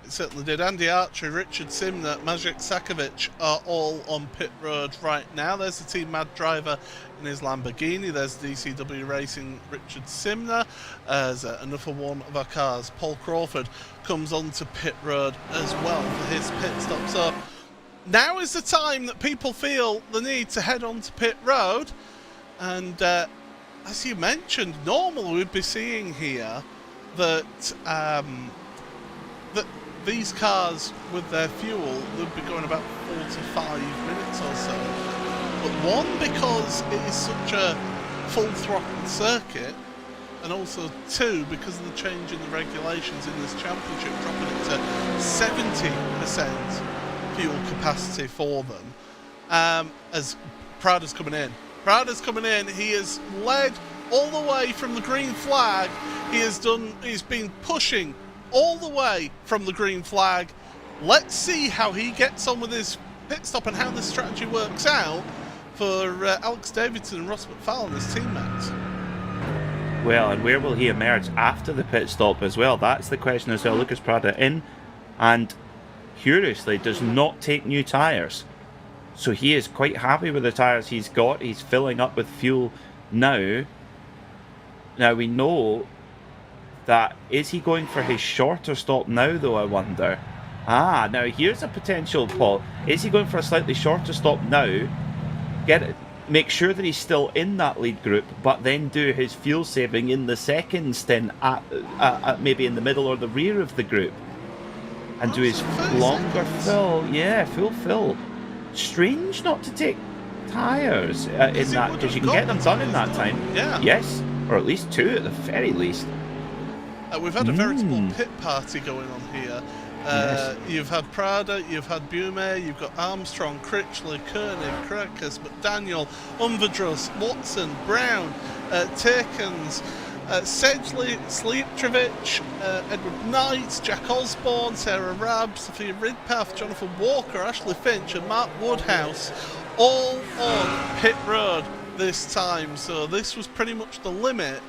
It certainly did. Andy Archer, Richard Simner, Maciej Sakovic are all on pit road right now. There's the Team Mad driver in his Lamborghini. There's DCW Racing Richard Simner. There's another one of our cars. Paul Crawford comes onto pit road as well for his pit stop. So now is the time that people feel the need to head on to pit road. And as you mentioned, normally we'd be seeing here that that these cars with their fuel would be going about 45 minutes or so. But one, because it is such a full throttle circuit, and also two, because of the change in the regulations in this championship, dropping it to 70% fuel capacity for them. As Prada's coming in. He has led all the way from the green flag. He's been pushing all the way from the green flag. Let's see how he gets on with his pit stop and how this strategy works out for Alex Davidson and Ross McFarlane, his teammates. Well, and where will he emerge after the pit stop as well? That's the question as well. Lucas Prada in, and curiously does not take new tyres. So he is quite happy with the tyres he's got. He's filling up with fuel now. Now we know that, is he going for his shorter stop now though, I wonder? Now here's a potential, Paul. Is he going for a slightly shorter stop now? Make sure that he's still in that lead group, but then do his fuel saving in the second stint at maybe in the middle or the rear of the group, and do his longer fill. Yeah, full fill. Strange not to take tyres in that, because you can get them done in that time. Yeah. Yes, or at least two at the very least. We've had a veritable pit party going on here Yes. You've had Prada, you've had Bume, you've got Armstrong, Critchley, Koenig, Krakis, McDaniel, Umvedrus, Watson, Brown, Takens, Sedgley, Sleeptrovich, Edward Knight, Jack Osborne, Sarah Rabb, Sophia Ridpath, Jonathan Walker, Ashley Finch and Mark Woodhouse, all on pit road this time. So this was pretty much the limit.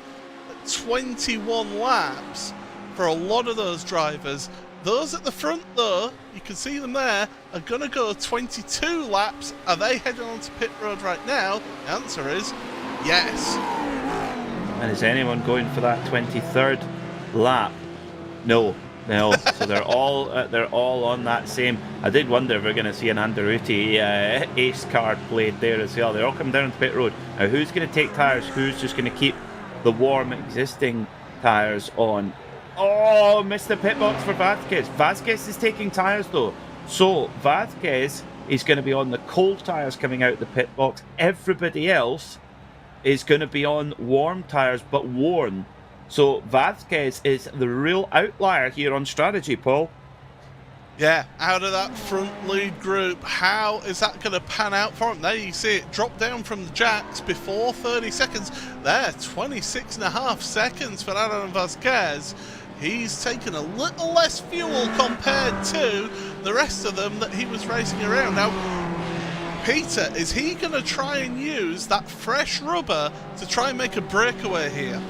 21 laps for a lot of those drivers. Those at the front, though, you can see them there, are going to go 22 laps. Are they heading onto pit road right now? The answer is yes. And is anyone going for that 23rd lap? No. So they're all on that same. I did wonder if we're going to see an Anderuti ace card played there as well. They're all coming down to pit road. Now, who's going to take tyres? Who's just going to keep the warm existing tyres on? Oh, missed the pit box for Vasquez. Vasquez is taking tyres though. So Vasquez is going to be on the cold tyres coming out the pit box. Everybody else is going to be on warm tyres but worn. So Vasquez is the real outlier here on strategy, Paul. Yeah, out of that front lead group, how is that going to pan out for him? There you see it drop down from the jacks before 30 seconds. There, 26.5 seconds for Adam Vasquez. He's taken a little less fuel compared to the rest of them that he was racing around. Now, Peter, is he going to try and use that fresh rubber to try and make a breakaway here?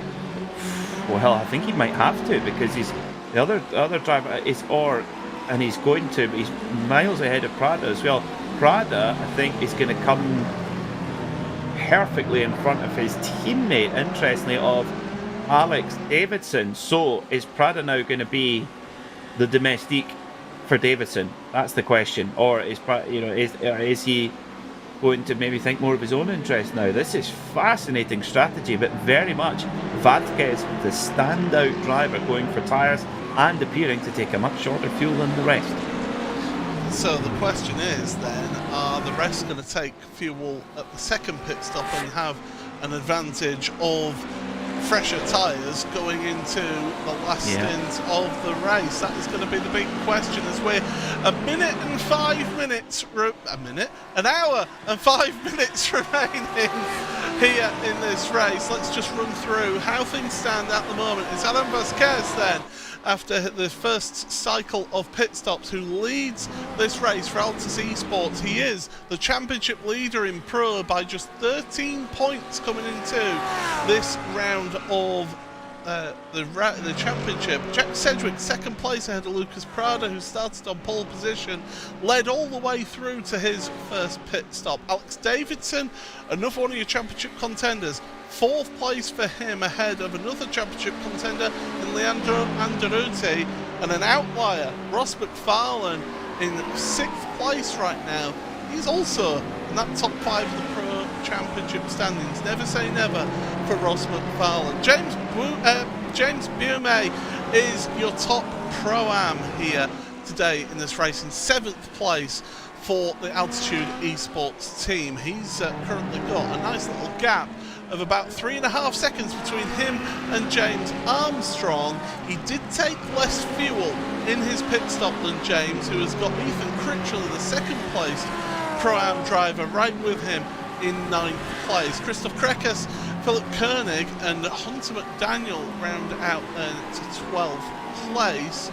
Well, I think he might have to, because the other driver is and he's miles ahead of Prada as well. Prada, I think, is going to come perfectly in front of his teammate, interestingly, of Alex Davidson. So is Prada now going to be the domestique for Davidson? That's the question. Or is he going to maybe think more of his own interest now? This is fascinating strategy, but very much Vasquez, the standout driver, going for tyres and appearing to take a much shorter fuel than the rest. So the question is then, are the rest going to take fuel at the second pit stop and have an advantage of fresher tyres going into the last stint of the race? That is going to be the big question, as we're an hour and 5 minutes remaining here in this race. Let's just run through how things stand at the moment. It's Adam Vasquez then, after the first cycle of pit stops, who leads this race for Altus Esports. He is the championship leader in Pro by just 13 points coming into this round of the championship. Jack Sedgwick, second place ahead of Lucas Prada, who started on pole position, led all the way through to his first pit stop. Alex Davidson, another one of your championship contenders, fourth place for him, ahead of another championship contender in Leandro Anderuti, and an outlier, Ross McFarlane, in sixth place right now. He's also in that top 5 of the Pro Championship standings. Never say never for Ross McFarlane. James Bume is your top Pro-Am here today in this race, in 7th place for the Altitude Esports team. He's currently got a nice little gap of about 3.5 seconds between him and James Armstrong. He did take less fuel in his pit stop than James, who has got Ethan Critchley, the second place Pro-Am driver, right with him in 9th place. Christoph Krekes, Philip Koenig and Hunter McDaniel round out to 12th place.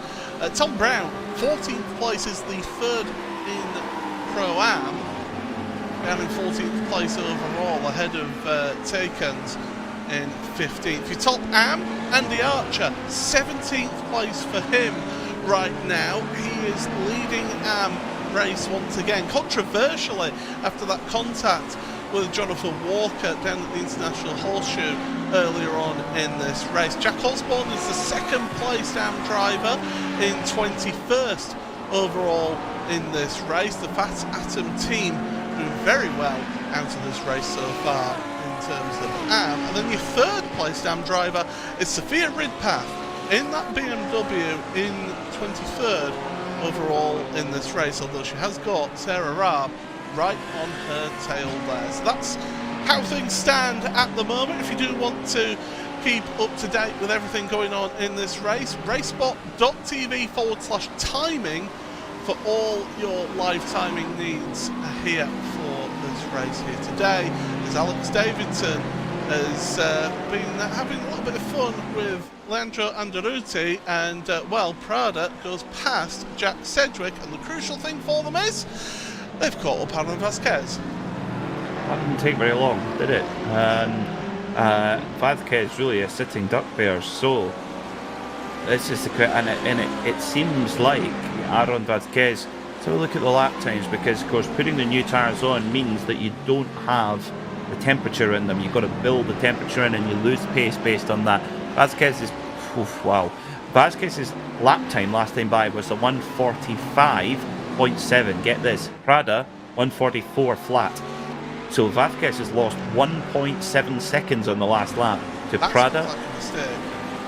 Tom Brown, 14th place, is the third in Pro-Am, down in 14th place overall, ahead of Takens in 15th. Your top Am, Andy Archer, 17th place for him right now. He is leading Am race once again, controversially, after that contact with Jonathan Walker down at the International Horseshoe earlier on in this race. Jack Osborne is the second place Am driver, in 21st overall in this race. The Fat Atom team doing very well out of this race so far in terms of Am. And then your third place Am driver is Sophia Ridpath in that BMW, in 23rd overall in this race, although she has got Sarah Raab right on her tail there. So that's how things stand at the moment. If you do want to keep up to date with everything going on in this race, RaceSpot.tv/timing for all your live timing needs here for this race here today. As Alex Davidson has been having a little bit of fun with Leandro Andaluti, and well, Prada goes past Jack Sedgwick, and the crucial thing for them is they've caught up Aaron Vasquez. That didn't take very long, did it? Vasquez really a sitting duck there, so this is the and it seems like Aaron Vasquez. So look at the lap times, because of course putting the new tyres on means that you don't have the temperature in them. You've got to build the temperature in, and you lose pace based on that. Vasquez's lap time last time by was a 1:45.7. Get this, Prada 1:44 flat. So Vasquez has lost 1.7 seconds on the last lap to That's Prada. Like a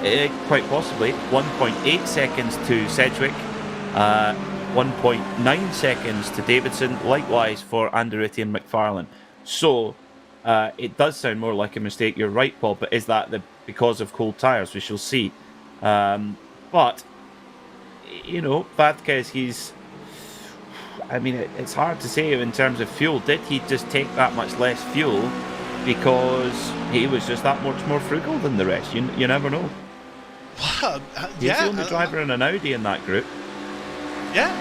mistake. Quite possibly 1.8 seconds to Sedgwick, 1.9 seconds to Davidson. Likewise for Andaluti and McFarlane. So it does sound more like a mistake. You're right, Paul. But is that because of cold tyres? We shall see. But you know, Vasquez, it's hard to say in terms of fuel. Did he just take that much less fuel because he was just that much more frugal than the rest? You never know. He's the only driver in an Audi in that group. Yeah,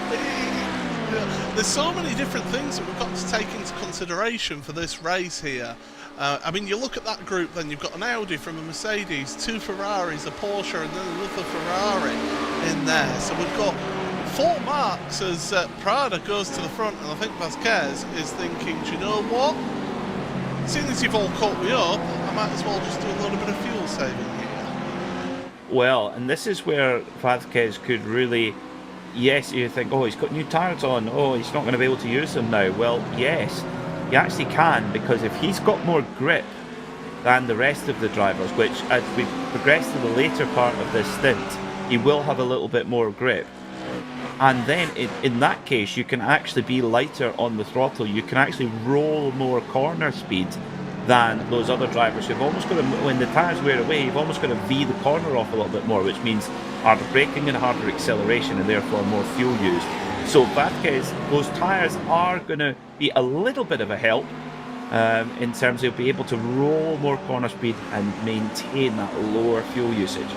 there's so many different things that we've got to take into consideration for this race here. I mean, you look at that group, then you've got an Audi from a Mercedes, 2 Ferraris, a Porsche, and then another Ferrari in there. So we've got 4 marks as Prada goes to the front, and I think Vasquez is thinking, do you know what? Seeing as you've all caught me up, I might as well just do a little bit of fuel saving here. Well, and this is where Vasquez could really... Yes, you think, oh, he's got new tyres on, oh, he's not going to be able to use them now. Well, yes, he actually can, because if he's got more grip than the rest of the drivers, which as we progress to the later part of this stint, he will have a little bit more grip. And then in that case, you can actually be lighter on the throttle. You can actually roll more corner speed than those other drivers who've almost got to, when the tyres wear away, you've almost got to V the corner off a little bit more, which means harder braking and harder acceleration, and therefore more fuel used. So Vasquez, those tyres are going to be a little bit of a help in terms of being able to roll more corner speed and maintain that lower fuel usage.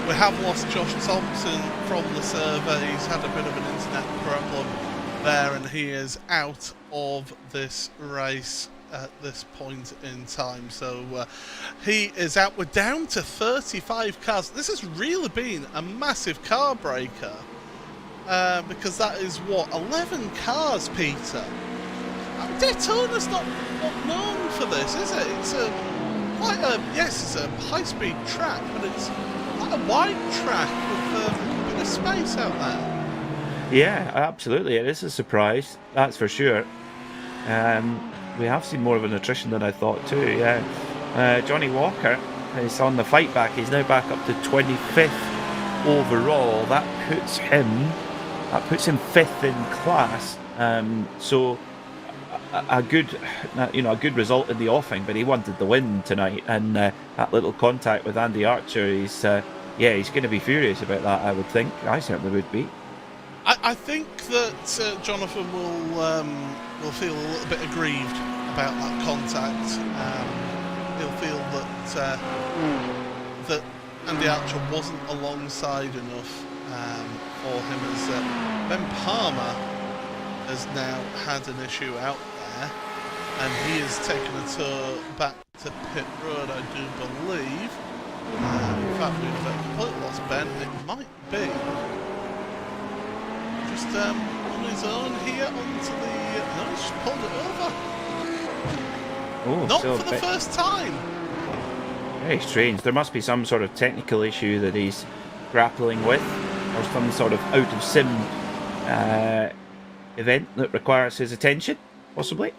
We have lost Josh Thompson from the server. He's had a bit of an internet problem there, and he is out of this race at this point in time. So he is out. We're down to 35 cars. This has really been a massive car breaker because that is what, 11 cars, Peter. Daytona's not known for this, is it? It's it's a high-speed track, but it's quite a wide track with a bit of space out there. Yeah, absolutely. It is a surprise, that's for sure. We have seen more of an attrition than I thought too, yeah. Johnny Walker is on the fight back. He's now back up to 25th overall. That puts him 5th in class. So a good result in the offing, but he wanted the win tonight, and that little contact with Andy Archer, he's going to be furious about that, I would think. I certainly would be. I think that Jonathan will feel a little bit aggrieved about that contact. He'll feel that Andy Archer wasn't alongside enough for him, as Ben Palmer has now had an issue out there, and he has taken a tour back to pit road, I do believe. In fact, we've completely lost Ben. It might be just on his own here onto the... No, he's just pulled it over. Oh, not so for the first time. Very strange. There must be some sort of technical issue that he's grappling with, or some sort of out of sim event that requires his attention, possibly.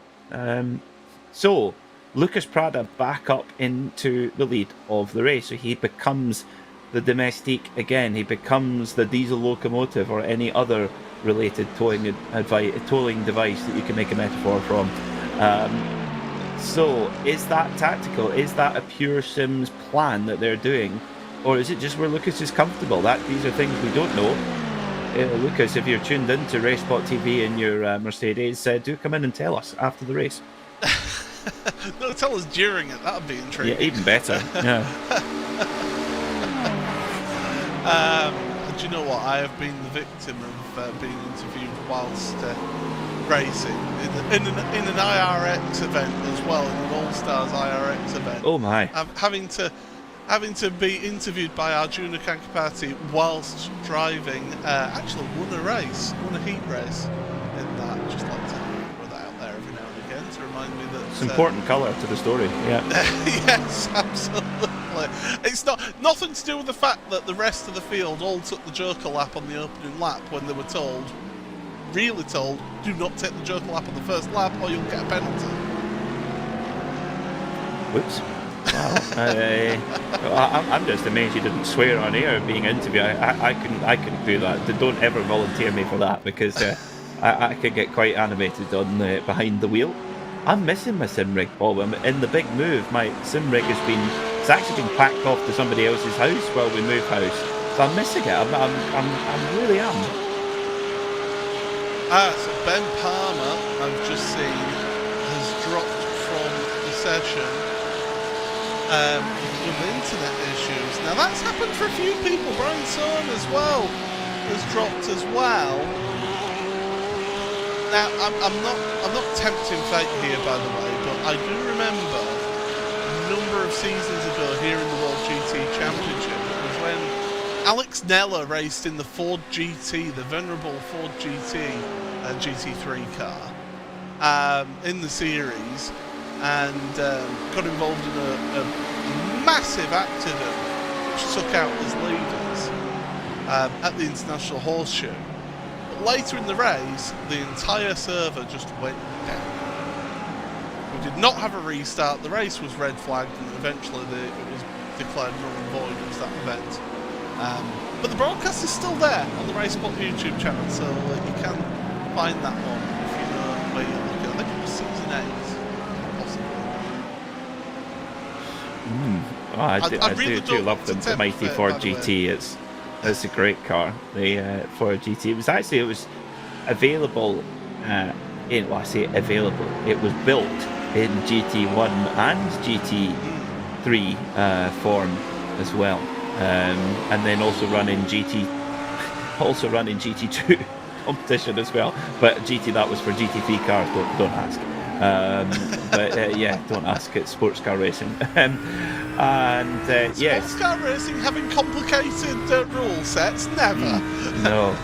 So Lucas Prada back up into the lead of the race, so he becomes the domestique again. He becomes the diesel locomotive or any other related towing device that you can make a metaphor from. So, is that tactical? Is that a pure Sims plan that they're doing? Or is it just where Lucas is comfortable? These are things we don't know. Lucas, if you're tuned in to RaceSpotTV in your Mercedes, do come in and tell us after the race. No, tell us during it. That would be intriguing. Yeah, even better. Yeah. Do you know what? I have been the victim of being interviewed whilst racing in an IRX event as well, in an All Stars IRX event. Oh my! Having to be interviewed by Arjuna Kankapati whilst driving. Actually, won a heat race in that. Just like to throw that out there every now and again to remind me that it's important colour to the story. Yeah. Yes, absolutely. It's nothing to do with the fact that the rest of the field all took the Joker lap on the opening lap when they were really told, do not take the Joker lap on the first lap or you'll get a penalty. Whoops. Wow. I'm just amazed you didn't swear on air being interviewed. I couldn't do that. Don't ever volunteer me for that, because I could get quite animated on behind the wheel. I'm missing my sim rig, Bob. In the big move, my sim rig it's actually been packed off to somebody else's house while we move house. So I'm missing it. I really am. So Ben Palmer, I've just seen, has dropped from the session with internet issues. Now that's happened for a few people. Brian Sohn as well has dropped as well. Now I'm not tempting fate here, by the way, but I do remember a number of seasons ago here in the World GT Championship. It was when Alex Nella raced in the Ford GT, the venerable Ford GT GT3 car in the series, and got involved in a massive accident which took out his leaders at the International Horseshoe. But later in the race, the entire server just went down. We did not have a restart. The race was red flagged, and eventually it was declared null and void as that event. But the broadcast is still there on the RaceSpot YouTube channel, so you can find that one if you know where you're looking. I think it was season 8, possibly. I really do love the mighty Ford GT. It's a great car. The Ford GT. It was available. I say available. It was built in GT1 and GT3 form as well, and then also run in GT2 competition as well. But GT, that was for GT3 cars. Don't ask. But yeah, don't ask. It's sports car racing. Yes, sports car racing having complicated rule sets. Never. No.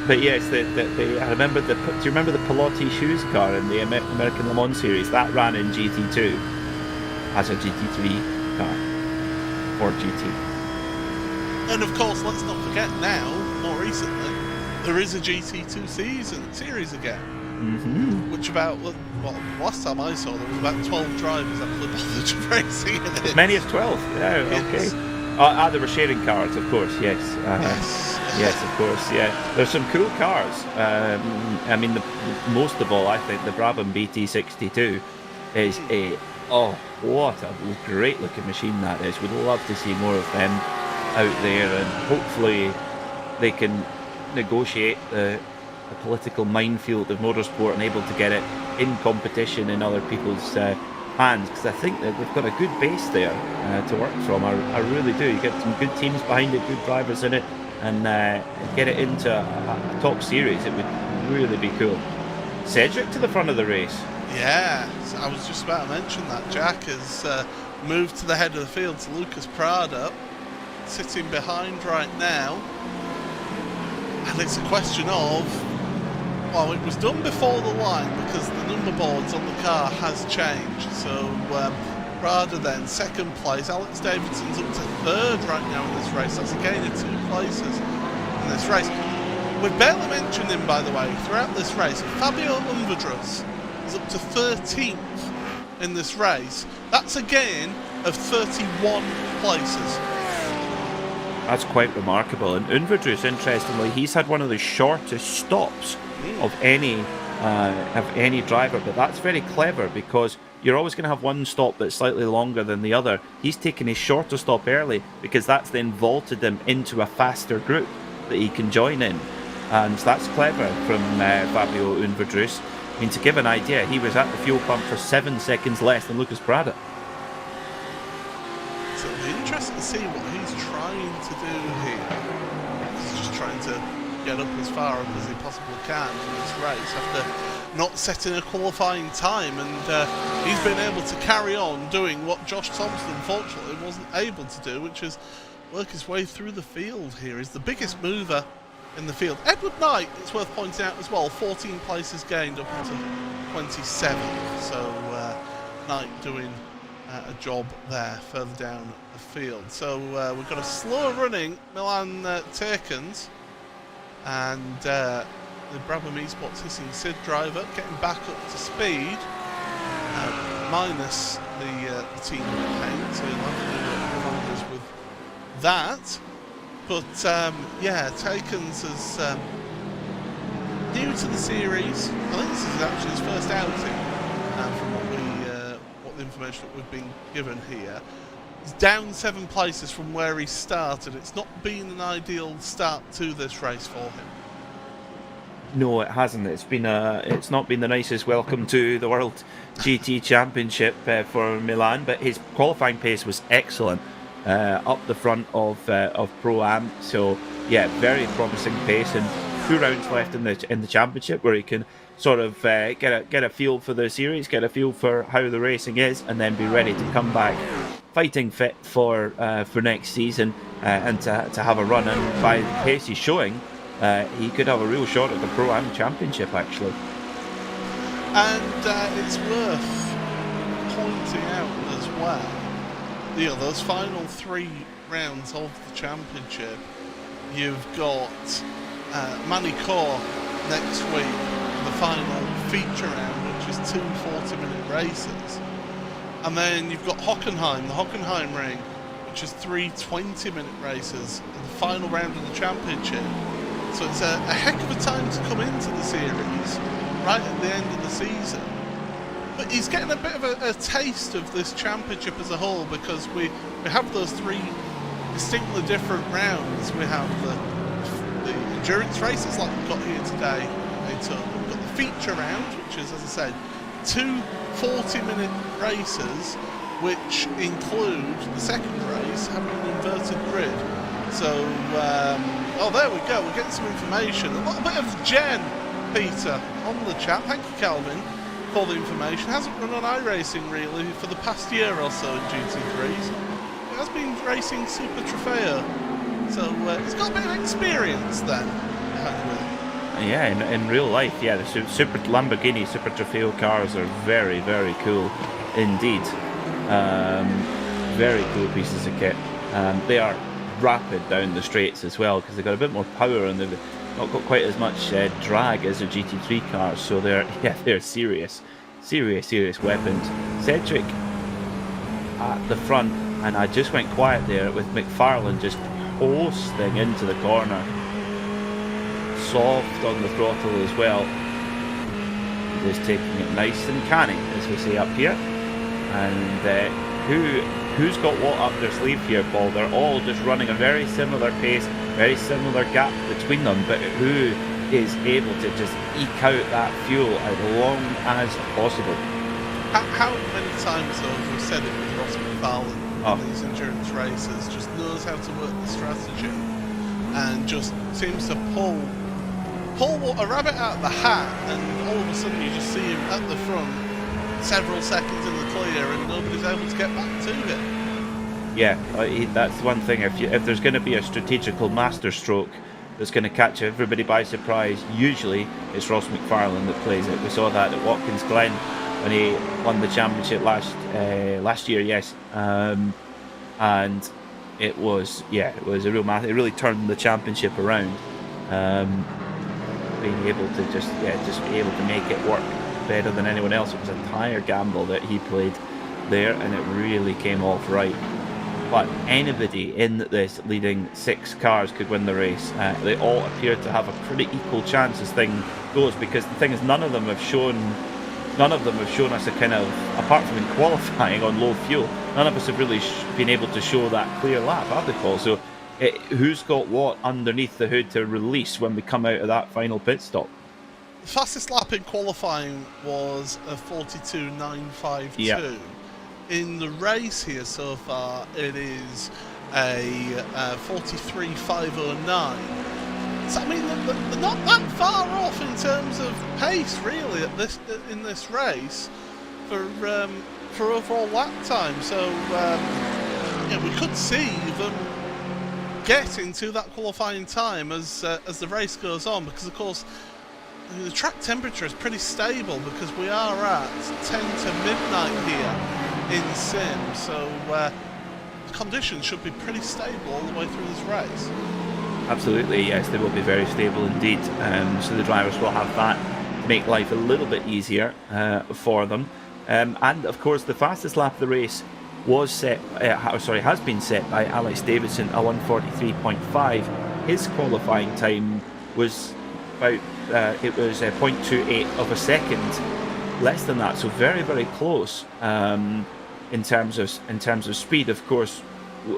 But yes, I remember do you remember the Pelotti Shoes car in the American Le Mans series? That ran in GT2 as a GT3 car for GT. And of course, let's not forget now, more recently, there is a GT2 series again. Mm-hmm. Which last time I saw, there was about 12 drivers actually bothered racing in it. As many as 12? Yeah, okay. They were sharing cars, of course, yes. Yes, of course, yeah. There's some cool cars. I mean, most of all, I think the Brabham BT62 is what a great looking machine that is. We'd love to see more of them out there, and hopefully they can negotiate the political minefield of motorsport and able to get it in competition in other people's hands, because I think that they've got a good base there to work from. I really do. You get some good teams behind it, good drivers in it, and get it into a top series. It would really be cool. Cedric to the front of the race. Yeah, so I was just about to mention that. Jack has moved to the head of the field to Lucas Prada, sitting behind right now. And it's a question of, well, it was done before the line because the number boards on the car has changed. So Prada then second place. Alex Davidson's up to third right now in this race. That's a gain of 2 places in this race. We've barely mentioned him, by the way, throughout this race. Fabio Unvadrus is up to 13th in this race. That's a gain of 31 places. That's quite remarkable. And Unvadrus, interestingly, he's had one of the shortest stops of any have any driver, but that's very clever because you're always going to have one stop that's slightly longer than the other. He's taken a shorter stop early because that's then vaulted him into a faster group that he can join in, and that's clever from Fabio Unverdrus. I mean, to give an idea, he was at the fuel pump for 7 seconds less than Lucas Prada. So it'll be interesting to see what he's trying to do here. He's just trying to get up as far up as he possibly can in this race after not setting a qualifying time, and he's been able to carry on doing what Josh Thompson unfortunately wasn't able to do, which is work his way through the field here. He's the biggest mover in the field. Edward Knight, it's worth pointing out as well, 14 places gained up into 27, so Knight doing a job there further down the field. So we've got a slower running Milan Tekens, and the Brabham Esports Hissing Sid driver getting back up to speed, minus the team paint, so he'll have to do numbers with that. But yeah, Takens is new to the series. I think this is actually his first outing from what the information that we've been given here. He's down 7 places from where he started. It's not been an ideal start to this race for him. No, it hasn't. It's not been the nicest welcome to the World GT Championship for Milan, but his qualifying pace was excellent up the front of Pro-Am. So yeah, very promising pace, and 2 rounds left in the championship where he can sort of get a feel for the series, get a feel for how the racing is, and then be ready to come back fighting fit for next season and to have a run. And by the pace he's showing, he could have a real shot at the Pro-Am Championship, actually. And it's worth pointing out as well, those final 3 rounds of the championship, you've got Manny Corr next week, the final feature round, which is 2 40-minute races. And then you've got Hockenheim, the Hockenheim Ring, which is 3 20-minute races in the final round of the championship. So it's a heck of a time to come into the series, right at the end of the season. But he's getting a bit of a taste of this championship as a whole, because we have those 3 distinctly different rounds. We have the endurance races like we've got here today. We've got the feature round, which is, as I said, 2 40-minute races, which include the second race having an inverted grid. So, oh, there we go. We're getting some information. A little bit of Jen, Peter, on the chat. Thank you, Calvin, for the information. Hasn't run on iRacing really for the past year or so in GT3s. It has been racing Super Trofeo, so he's got a bit of experience then behind the wheel. Yeah, in real life, yeah, the Super Lamborghini Super Trofeo cars are very, very cool indeed. Very cool pieces of kit. They are rapid down the straights as well, because they've got a bit more power and they've not got quite as much drag as their GT3 cars. So they're serious weapons. Cedric at the front, and I just went quiet there with McFarlane just posting into the corner. Soft on the throttle as well, just taking it nice and canny, as we say up here. And who's got what up their sleeve here, Paul? They're all just running a very similar pace, very similar gap between them, but who is able to just eke out that fuel as long as possible? How many times have we said it with Ross McFarlane in these endurance races? Just knows how to work the strategy and just seems to pull a rabbit out of the hat, and all of a sudden you just see him at the front several seconds in the clear and nobody's able to get back to him. Yeah, that's one thing. If there's going to be a strategical masterstroke that's going to catch everybody by surprise, usually it's Ross McFarlane that plays it. We saw that at Watkins Glen when he won the championship last year, yes. And it was a real math. It really turned the championship around. Being able to just be able to make it work better than anyone else. It was a tire gamble that he played there, and it really came off right. but anybody in this leading 6 cars could win the race. They all appear to have a pretty equal chance as thing goes, because the thing is, none of them have shown us a kind of, apart from in qualifying on low fuel, none of us have really been able to show that clear lap, have they, Paul? So who's got what underneath the hood to release when we come out of that final pit stop? The fastest lap in qualifying was a 42.952. Yeah. In the race here so far, it is a 43.509. So I mean, they're not that far off in terms of pace, really, in this race for overall lap time. So we could see them get into that qualifying time as the race goes on, because of course the track temperature is pretty stable, because we are at 10 to midnight here in sim, so the conditions should be pretty stable all the way through this race. Absolutely, yes, they will be very stable indeed. So the drivers will have that to make life a little bit easier for them. And of course, the fastest lap of the race has been set by Alex Davidson, a 1:43.5. His qualifying time was about 0.28 of a second less than that, so very, very close in terms of speed. Of course,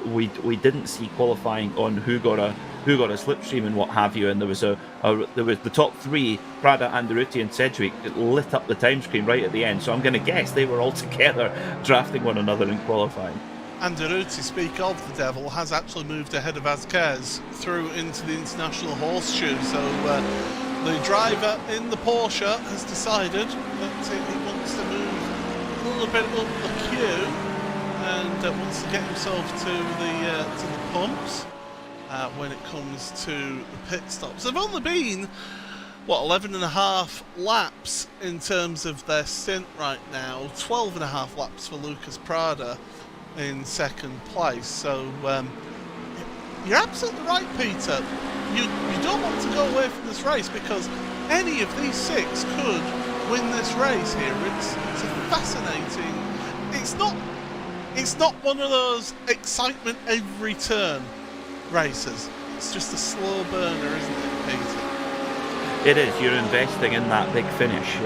we didn't see qualifying on who got a slipstream and what have you, and there was the top 3, Prada, Anderuti and Sedgwick, that lit up the time screen right at the end, so I'm going to guess they were all together drafting one another in qualifying. Anderuti, speak of the devil, has actually moved ahead of Vazquez through into the international horseshoe, so the driver in the Porsche has decided that he wants to move a little bit up the queue and wants to get himself to the pumps when it comes to the pit stops. They've only been 11 and a half laps in terms of their stint right now, 12 and a half laps for Lucas Prada in second place. So you're absolutely right, Peter. You don't want to go away from this race, because any of these 6 could win this race here. It's a fascinating. It's not one of those excitement every turn races. It's just a slow burner, isn't it, Peter? It is. You're investing in that big finish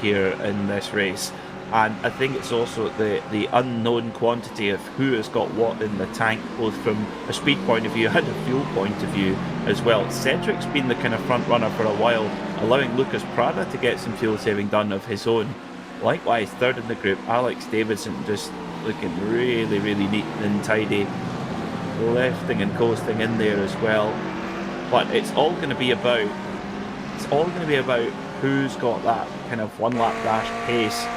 here in this race. And I think it's also the unknown quantity of who has got what in the tank, both from a speed point of view and a fuel point of view as well. Cedric's been the kind of front runner for a while, allowing Lucas Prada to get some fuel saving done of his own. Likewise, third in the group, Alex Davidson, just looking really, really neat and tidy, lifting and coasting in there as well. But it's all going to be about who's got that kind of one lap dash pace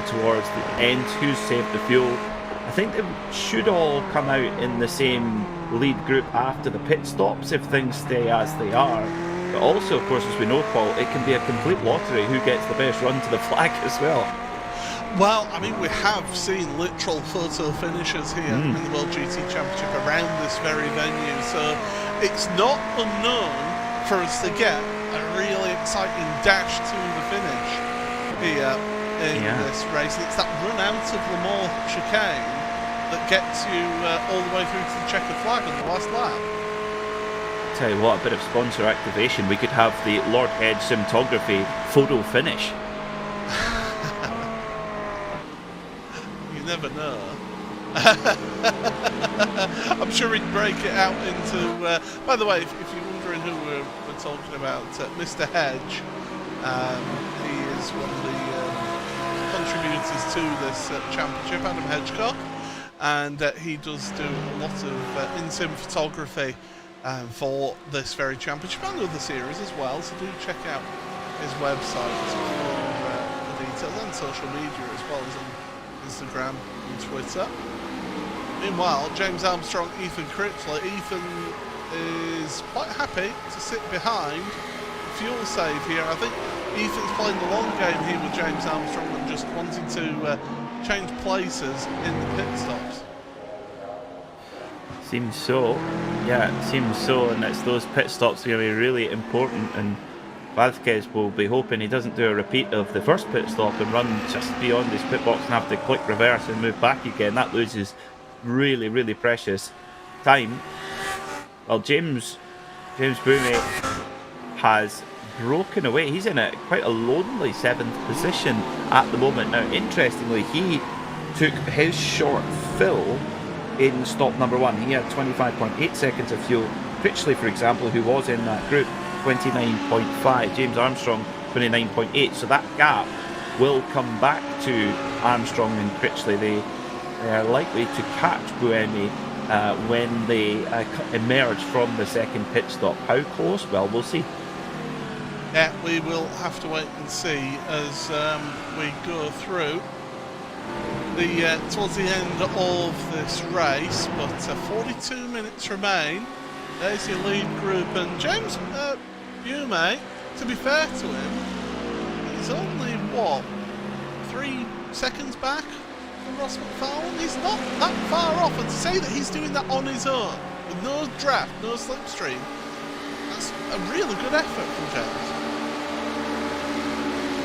towards the end, who's saved the fuel. I think they should all come out in the same lead group after the pit stops if things stay as they are. But also, of course, as we know, Paul, it can be a complete lottery who gets the best run to the flag as well. Well, I mean, we have seen literal photo finishes here in the World GT Championship around this very venue, so it's not unknown for us to get a really exciting dash to the finish here in this race. It's that run out of Le Mans chicane that gets you all the way through to the checkered flag on the last lap. Tell you what, a bit of sponsor activation. We could have the Lord Head Cinematography photo finish. You never know. I'm sure he'd break it out into... by the way, if you're wondering who we're talking about, Mr. Hedge, he is one of the contributors to this championship, Adam Hedgecock, and he does do a lot of in-sim photography for this very championship and other series as well, so do check out his website for the details, and social media as well as on Instagram and Twitter. Meanwhile, James Armstrong, Ethan Critchley. Ethan is quite happy to sit behind fuel save here. I think Ethan's playing the long game here with James Armstrong and just wanting to change places in the pit stops. Seems so. Yeah, it seems so, and it's those pit stops are going to be really important, and Vazquez will be hoping he doesn't do a repeat of the first pit stop and run just beyond his pit box and have to click reverse and move back again. That loses really, really precious time. Well, James Boumé has broken away. He's in quite a lonely 7th position at the moment. Now, interestingly, he took his short fill in stop number 1. He had 25.8 seconds of fuel. Critchley, for example, who was in that group, 29.5. James Armstrong, 29.8. So that gap will come back to Armstrong and Critchley. They are likely to catch Buemi when they emerge from the second pit stop. How close? Well, we'll see. Yeah, we will have to wait and see as we go through towards the end of this race. But 42 minutes remain. There's your lead group, and James Bume, to be fair to him, he's only, what, 3 seconds back from Ross McFarlane? He's not that far off, and to say that he's doing that on his own, with no draft, no slipstream, that's a really good effort from James.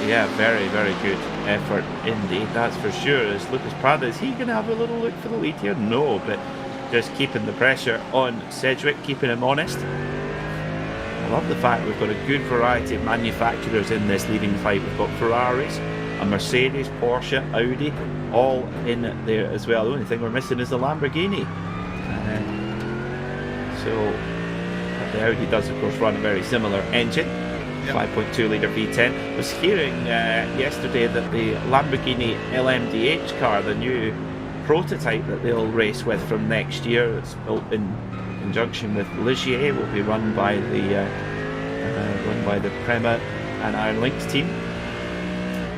Yeah, very, very good effort indeed, that's for sure. As Lucas Prada, is he going to have a little look for the lead here? No, but just keeping the pressure on Sedgwick, keeping him honest. I love the fact we've got a good variety of manufacturers in this leading fight. We've got Ferraris, a Mercedes, Porsche, Audi, all in there as well. The only thing we're missing is the Lamborghini. So the Audi does, of course, run a very similar engine. 5.2 litre V10. I was hearing yesterday that the Lamborghini LMDH car, the new prototype that they'll race with from next year, it's built in conjunction with Ligier, will be run by the Prema and Iron Lynx team,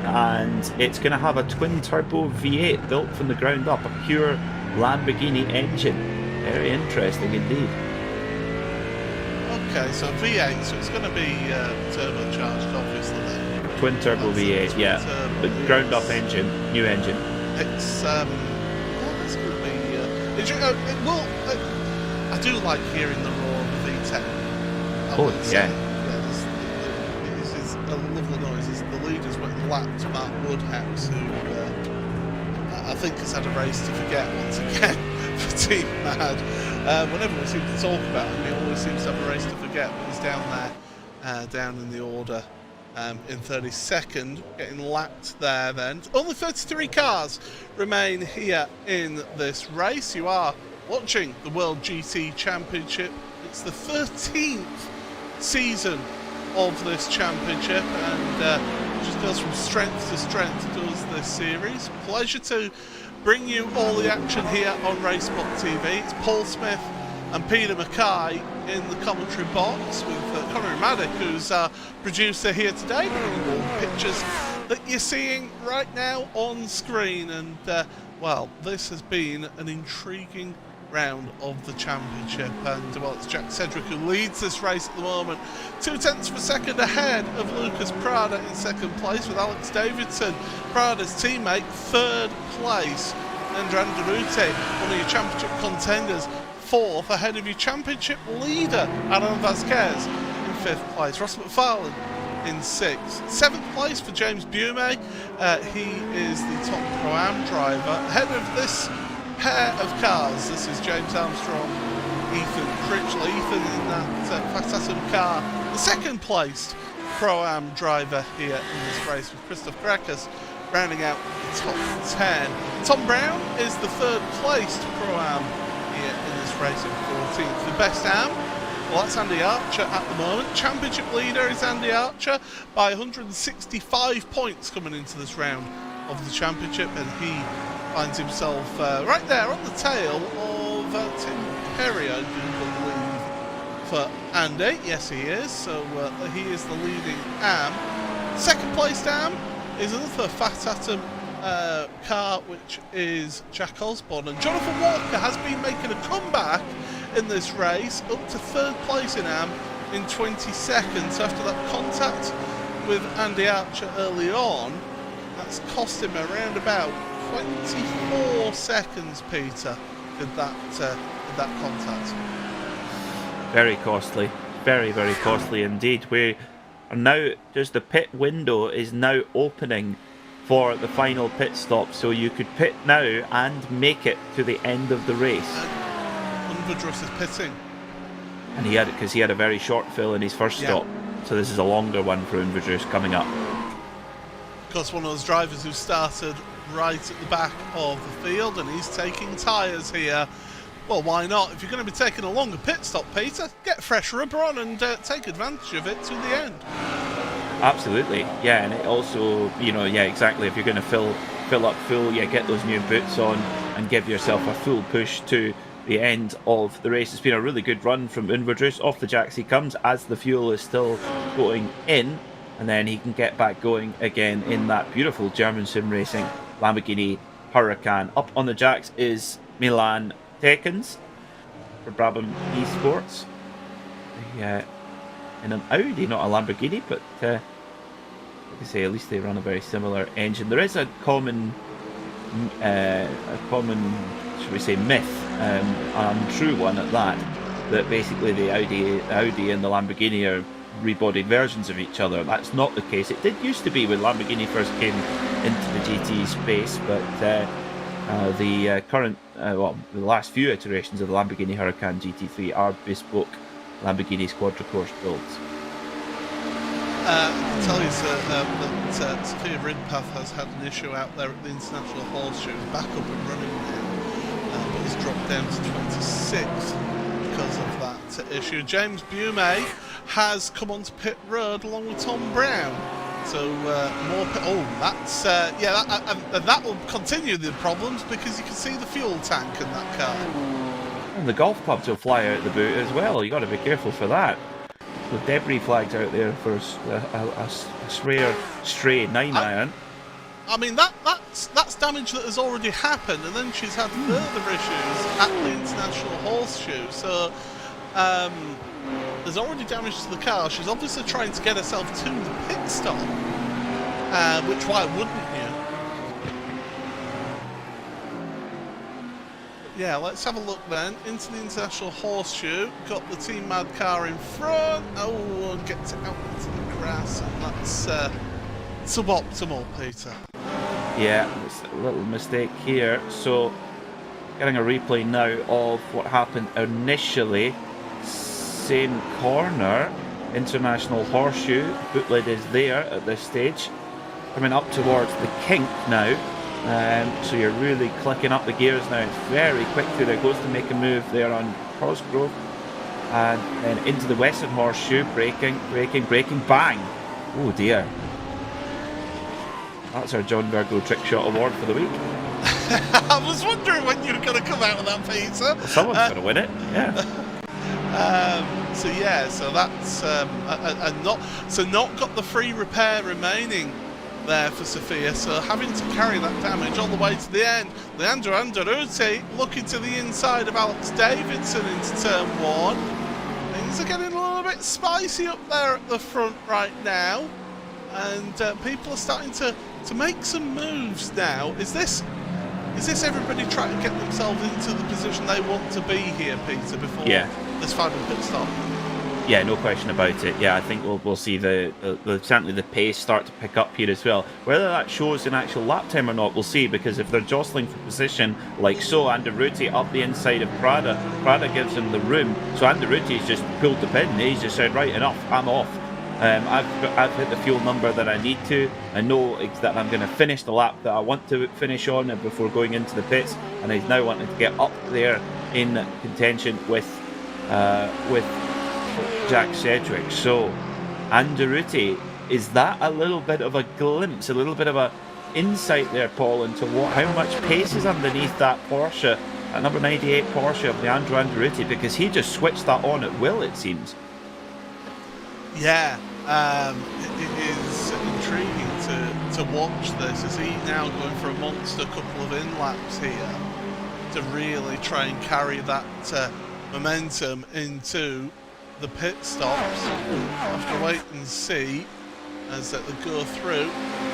and it's going to have a twin turbo V8 built from the ground up, a pure Lamborghini engine. Very interesting indeed. Okay, so V8, so it's going to be turbocharged, obviously. Then. Twin turbo V8, yeah. The ground up engine, new engine. It's well, it's going to be. It will. I do like hearing the roar of the V10. Yeah. This is a lovely noise. It's the leaders went and lapped Mark Woodhouse, who I think has had a race to forget once again for Team Mad. Whenever we seem to talk about him, he always seems to have a race to forget, but he's down there, down in the order in 32nd, getting lapped there then. Only 33 cars remain here in this race. You are watching the World GT Championship. It's the 13th season of this championship, and just goes from strength to strength, does this series. Pleasure to bring you all the action here on RaceSpotTV. It's Paul Smith and Peter Mackay in the commentary box with Conor Maddock, who's our producer here today, bringing all the pictures that you're seeing right now on screen. And well, this has been an intriguing round of the championship, and well, it's Jack Sedgwick who leads this race at the moment, 0.2 of a second ahead of Lucas Prada in second place, with Alex Davidson, Prada's teammate, third place, and Andrade, one of your championship contenders, fourth, ahead of your championship leader Alan Vasquez in fifth place, Ross McFarlane in sixth, seventh place for James Bume. He is the top Pro-Am driver ahead of this pair of cars. This is James Armstrong, Ethan Critchley. Ethan in that Fast Atom car, the second placed Pro-Am driver here in this race, with Christoph Gracchus rounding out the top 10. Tom Brown is the third placed Pro-Am here in this race in 14th. The best Am, well, that's Andy Archer at the moment. Championship leader is Andy Archer by 165 points coming into this round of the championship, and he finds himself right there on the tail of Tim Perry, I do believe, for Andy. Yes, he is. So he is the leading Am. Second placed Am is another Fat Atom car, which is Jack Osborne. And Jonathan Walker has been making a comeback in this race, up to third place in Am in 20 seconds after that contact with Andy Archer early on. That's cost him around about 24 seconds, Peter, did that contact. Very costly. Very, very costly indeed. We are now, just the pit window is now opening for the final pit stop, so you could pit now and make it to the end of the race. Unverdrus is pitting. And he had a very short fill in his first stop, so this is a longer one for Unverdrus coming up. Of course, one of those drivers who started right at the back of the field, and he's taking tyres here. Well, why not? If you're going to be taking a longer pit stop, Peter, get fresh rubber on and take advantage of it to the end. Absolutely, yeah, and it also, you know, yeah, exactly. If you're going to fill up full, yeah, get those new boots on and give yourself a full push to the end of the race. It's been a really good run from Unverdrus. Off the jacks he comes as the fuel is still going in, and then he can get back going again in that beautiful German sim racing Lamborghini Huracan. Up on the jacks is Milan Tekens for Brabham Esports. In an Audi, not a Lamborghini, but like I say, at least they run a very similar engine. There is a common, should we say, myth, an untrue one at that basically the Audi and the Lamborghini are rebodied versions of each other. That's not the case. It did used to be when Lamborghini first came into the GT space, but the current, the last few iterations of the Lamborghini Huracan GT3 are bespoke Lamborghini quadricourse builds. I can tell you, sir, that Sophia Ridpath has had an issue out there at the International Horseshoe, back up and running now, but has dropped down to 26th because of that issue. James Bume has come onto pit road along with Tom Brown. So more pit. Oh, that's that will continue the problems because you can see the fuel tank in that car. And the golf clubs will fly out the boot as well. You got to be careful for that. The debris flags out there for a rare stray 9-iron. I mean that's damage that has already happened, and then she's had further issues at the International Horseshoe. So there's already damage to the car. She's obviously trying to get herself to the pit stop, which why wouldn't you? Yeah, let's have a look then into the International Horseshoe. Got the Team Mad car in front. Oh, gets it out into the grass, and that's suboptimal, Peter. Yeah, it's a little mistake here. So, getting a replay now of what happened initially. Same corner, International Horseshoe. Bootleg is there at this stage. Coming up towards the kink now. So you're really clicking up the gears now. It's very quick through there. Goes to make a move there on Cosgrove. And then into the Western Horseshoe. Braking, bang! Oh dear. That's our John Virgo Trick Shot Award for the week. I was wondering when you were going to come out with that, Peter. Well, someone's going to win it, yeah. So that's not got the free repair remaining there for Sophia, so having to carry that damage all the way to the end. Leandro Andaruti looking to the inside of Alex Davidson into turn 1. Things are getting a little bit spicy up there at the front right now, and people are starting to make some moves now. Is this everybody trying to get themselves into the position they want to be here, Peter, before this final pit stop? Yeah, no question about it. Yeah, I think we'll see certainly the pace start to pick up here as well. Whether that shows in actual lap time or not, we'll see, because if they're jostling for position like so, Andaruti up the inside of Prada gives him the room. So Andaruti's just pulled the pin. He's just said, right, enough, I'm off. I've hit the fuel number that I need to. I know that I'm going to finish the lap that I want to finish on before going into the pits, and he's now wanting to get up there in contention with Jack Sedgwick. So Andaruti, is that a little bit of a glimpse, a little bit of a insight there, Paul, into how much pace is underneath that Porsche, that number 98 Porsche of Leandro Andaruti, because he just switched that on at will, it seems. Yeah, it is intriguing to watch this. Is he now going for a monster couple of in-laps here to really try and carry that momentum into the pit stops? We'll have to wait and see as they go through.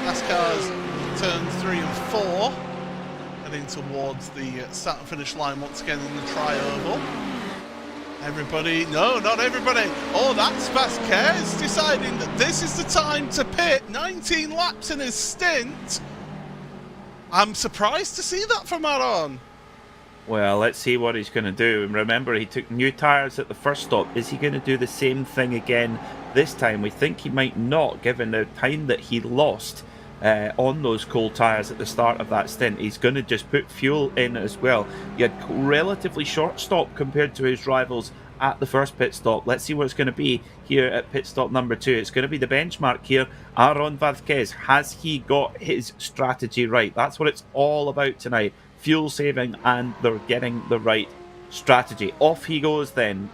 Last cars turns 3 and 4, heading towards the start and finish line once again in the tri-oval. Everybody, no, not everybody. Oh, that's Vasquez deciding that this is the time to pit. 19 laps in his stint. I'm surprised to see that from Aaron. Well, let's see what he's going to do. Remember, he took new tyres at the first stop. Is he going to do the same thing again this time? We think he might not, given the time that he lost on those cold tyres at the start of that stint. He's going to just put fuel in as well. He had relatively short stop compared to his rivals at the first pit stop. Let's see what it's going to be here at pit stop number 2. It's going to be the benchmark here. Aaron Vazquez, has he got his strategy right? That's what it's all about tonight. Fuel saving, and they're getting the right strategy. Off he goes then,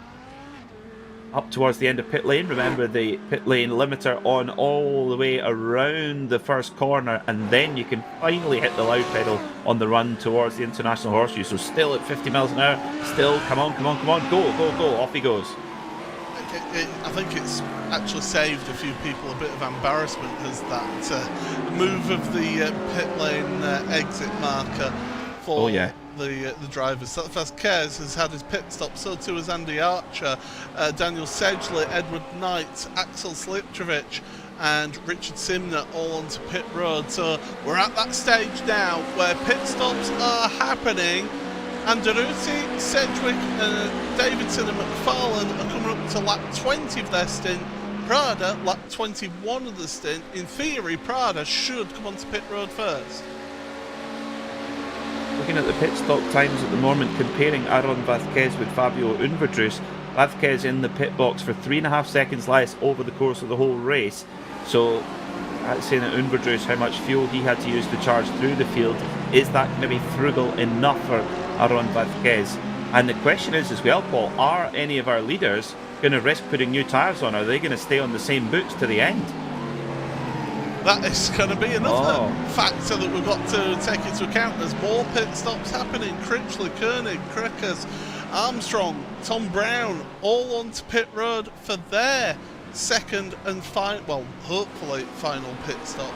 up towards the end of pit lane. Remember, the pit lane limiter on all the way around the first corner, and then you can finally hit the loud pedal on the run towards the International Horseshoe. So still at 50 miles an hour, still, come on, come on, come on, go, go, go, off he goes. I think it's actually saved a few people a bit of embarrassment as that move of the pit lane exit marker for the drivers. Vazquez has had his pit stop, so too has Andy Archer, Daniel Sedgley, Edward Knight, Axel Sliptrovich and Richard Simner all onto pit road. So we're at that stage now where pit stops are happening. Anderuti, Sedgwick, Davidson and McFarlane are coming up to lap 20 of their stint. Prada, lap 21 of the stint. In theory, Prada should come onto pit road first. Looking at the pit stop times at the moment, comparing Aaron Vazquez with Fabio Unverdrus. Vazquez in the pit box for 3.5 seconds less over the course of the whole race. So that's saying that Unverdrus, how much fuel he had to use to charge through the field. Is that going to be frugal enough for Aaron Vazquez? And the question is as well, Paul, are any of our leaders going to risk putting new tyres on? Are they going to stay on the same boots to the end? That is going to be another factor that we've got to take into account. There's more pit stops happening. Critchley, Koenig, Crickers, Armstrong, Tom Brown, all onto pit road for their second and final, well, hopefully final pit stop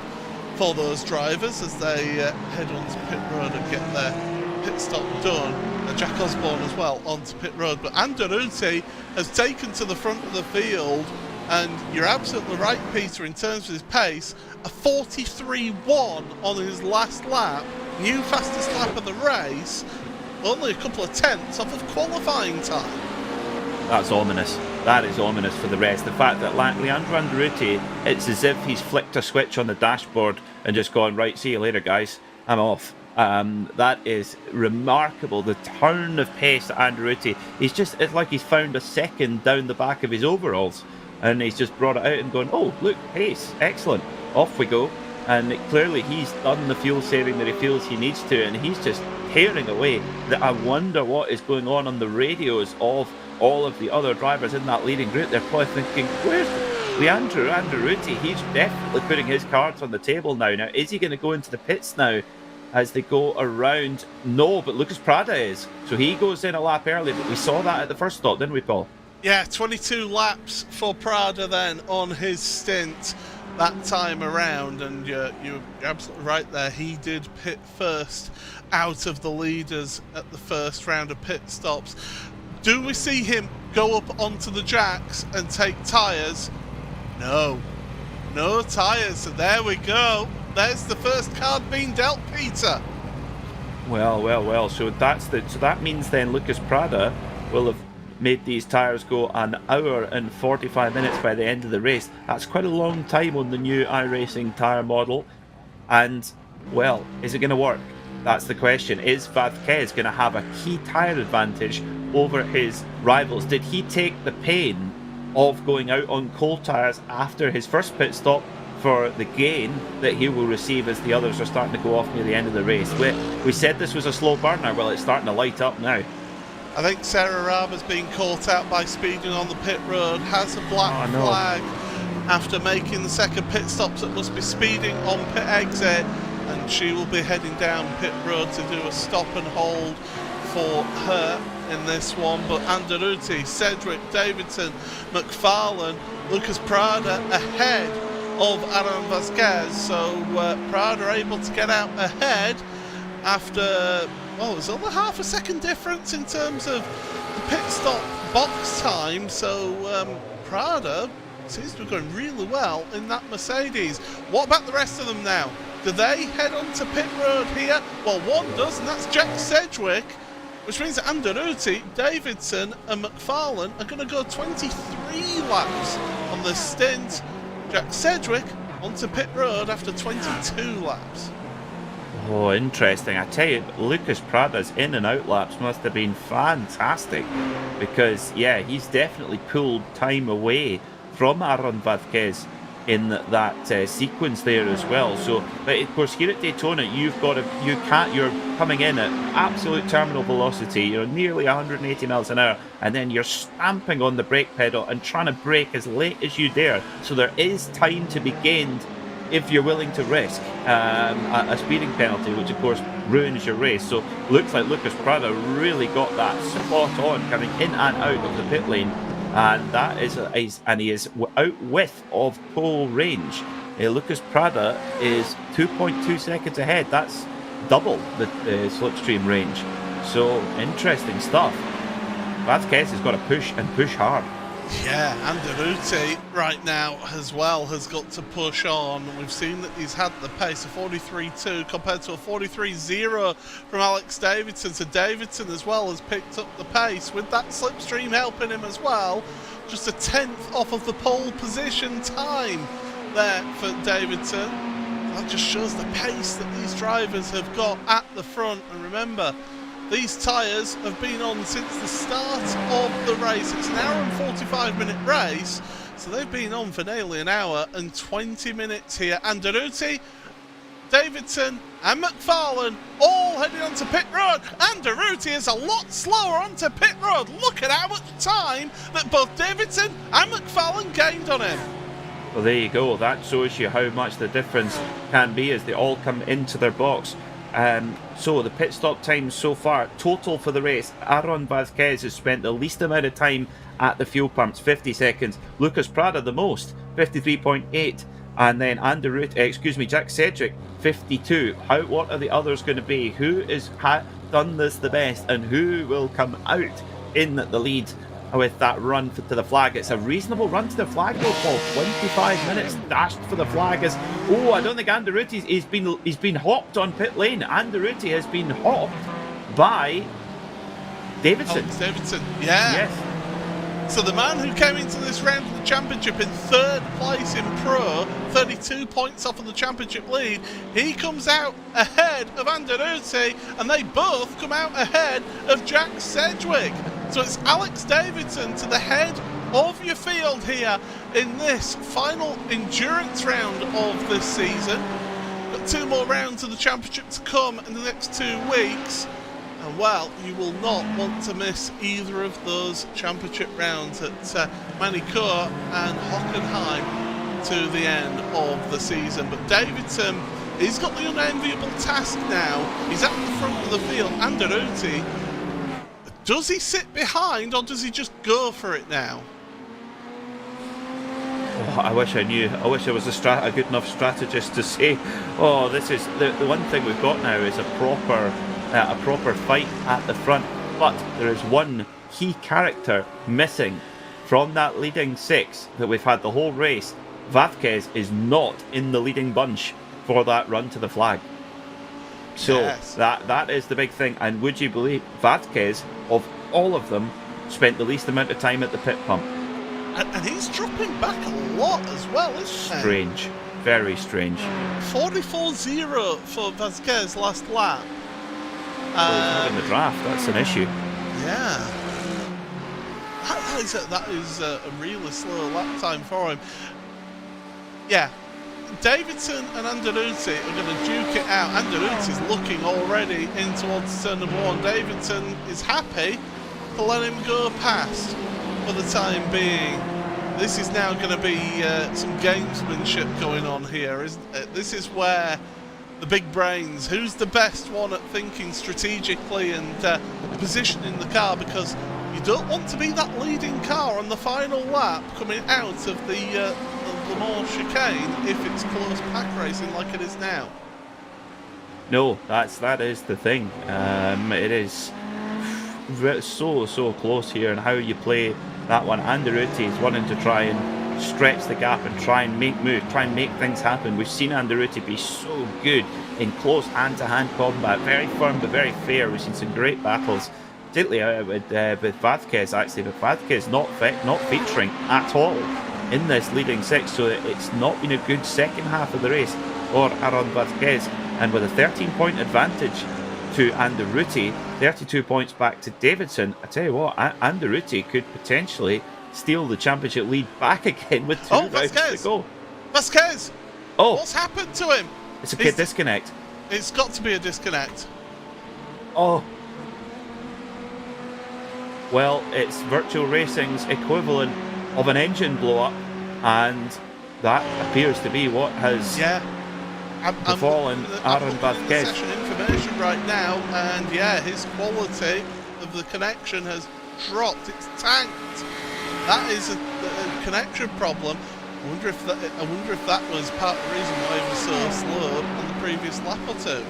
for those drivers as they head onto pit road and get their pit stop done. Jack Osborne as well onto pit road. But Anderuti has taken to the front of the field, and you're absolutely right, Peter, in terms of his pace. A 43.1 on his last lap, new fastest lap of the race, only a couple of tenths off of qualifying time. That's ominous. That is ominous for the rest. The fact that Leandro Anderuti, it's as if he's flicked a switch on the dashboard and just gone, right, see you later, guys, I'm off. That is remarkable. The turn of pace at Anderuti, it's like he's found a second down the back of his overalls, and he's just brought it out and gone, oh, look, pace, excellent, off we go. And clearly he's done the fuel saving that he feels he needs to, and he's just tearing away. I wonder what is going on the radios of all of the other drivers in that leading group. They're probably thinking, where's Leandro Anderuti? He's definitely putting his cards on the table now. Now, is he going to go into the pits now as they go around? No, but Lucas Prada is. So he goes in a lap early, but we saw that at the first stop, didn't we, Paul? Yeah, 22 laps for Prada then on his stint that time around, and you're absolutely right there. He did pit first out of the leaders at the first round of pit stops. Do we see him go up onto the jacks and take tyres? No. No tyres, so there we go. There's the first card being dealt, Peter. Well. So that means then Lucas Prada will have made these tyres go an hour and 45 minutes by the end of the race. That's quite a long time on the new iRacing tyre model. And, well, is it going to work? That's the question. Is Vazquez going to have a key tyre advantage over his rivals? Did he take the pain of going out on cold tyres after his first pit stop for the gain that he will receive as the others are starting to go off near the end of the race? We said this was a slow burner. Well, it's starting to light up now. I think Sarah Raba's been caught out by speeding on the pit road, has a black flag after making the second pit stop, so it must be speeding on pit exit, and she will be heading down pit road to do a stop and hold for her in this one. But Anderuti, Sedgwick, Davidson, McFarlane, Lucas Prada ahead of Aaron Vazquez, so Prada able to get out ahead after, well, it was only half a second difference in terms of the pit stop box time, so Prada seems to be going really well in that Mercedes. What about the rest of them now? Do they head onto pit road here? Well, one does, and that's Jack Sedgwick, which means that Anderuti, Davidson and McFarlane are going to go 23 laps on this stint. Jack Sedgwick onto pit road after 22 laps. Oh, interesting. I tell you, Lucas Prada's in and out laps must have been fantastic because, yeah, he's definitely pulled time away from Aaron Vazquez in that sequence there as well. So, but of course, here at Daytona, you're coming in at absolute terminal velocity. You're nearly 180 miles an hour, and then you're stamping on the brake pedal and trying to brake as late as you dare. So there is time to be gained if you're willing to risk a speeding penalty, which of course ruins your race. So looks like Lucas Prada really got that spot on, coming in and out of the pit lane, and that is he is out width of pole range. Lucas Prada is 2.2 seconds ahead. That's double the slipstream range. So interesting stuff. Vazquez has got to push and push hard. Yeah, Anderuti right now as well has got to push on. We've seen that he's had the pace of 43.2 compared to a 43.0 from Alex Davidson. So Davidson as well has picked up the pace with that slipstream helping him as well. Just a 10th off of the pole position time there for Davidson. That just shows the pace that these drivers have got at the front. And remember, these tyres have been on since the start of the race. It's an hour and 45-minute race, so they've been on for nearly an hour and 20 minutes here. Anderuti, Davidson and McFarlane all heading onto pit road. Anderuti is a lot slower onto pit road. Look at how much time that both Davidson and McFarlane gained on him. Well, there you go. That shows you how much the difference can be as they all come into their box. So the pit stop times so far, total for the race, Aaron Vazquez has spent the least amount of time at the fuel pumps, 50 seconds. Lucas Prada the most, 53.8. And then Jack Sedgwick, 52. What are the others going to be? Who has done this the best, and who will come out in the lead with that run to the flag? It's a reasonable run to the flag though, Paul. 25 minutes dashed for the flag. I don't think Anderuti, he's been hopped on pit lane. Anderuti has been hopped by Davidson. Alex Davidson, yeah. Yes. So the man who came into this round of the championship in third place in Pro, 32 points off of the championship lead, he comes out ahead of Anderuti, and they both come out ahead of Jack Sedgwick. So it's Alex Davidson to the head of your field here in this final endurance round of this season. Got 2 more rounds of the championship to come in the next 2 weeks. And well, you will not want to miss either of those championship rounds at Manicourt and Hockenheim to the end of the season. But Davidson, he's got the unenviable task now. He's at the front of the field. Anderuti, does he sit behind or does he just go for it now? Oh, I wish I knew. I wish I was a good enough strategist to say, this is the one thing we've got now is a proper fight at the front. But there is one key character missing from that leading 6 that we've had the whole race. Vazquez is not in the leading bunch for that run to the flag. So yes, that is the big thing. And would you believe Vazquez, of all of them, spent the least amount of time at the pit pump? And he's dropping back a lot as well, isn't he? Strange. Very strange. 44.0 for Vazquez last lap. Well, he's not in the draft, that's an issue. Yeah. That is a really slow lap time for him. Yeah. Davidson and Anderuti are going to duke it out. Anderuti's looking already in towards turn number 1. Davidson is happy to let him go past for the time being. This is now going to be some gamesmanship going on here, isn't it? This is where the big brains, who's the best one at thinking strategically and positioning the car, because you don't want to be that leading car on the final lap coming out of the Le Mans chicane if it's close pack racing like it is now. No, that is the thing. It is so close here, and how you play that one. Anderuti is wanting to try and stretch the gap and try and make moves, try and make things happen. We've seen Anderuti be so good in close hand-to-hand combat, very firm but very fair. We've seen some great battles, particularly with Vazquez, actually, but Vazquez not featuring at all in this leading six, so it's not been a good second half of the race for Aaron Vazquez, and with a 13-point advantage to Anderuti, 32 points back to Davidson. I tell you what, Anderuti could potentially steal the championship lead back again with 2 rounds to go. Vazquez! Oh, what's happened to him? It's a disconnect. It's got to be a disconnect. Oh. Well, it's virtual racing's equivalent of an engine blow-up, and that appears to be what has befallen Aaron Vazquez. Session information right now, and yeah, his quality of the connection has dropped. It's tanked. That is a connection problem. I wonder if that was part of the reason why he was so slow on the previous lap or two.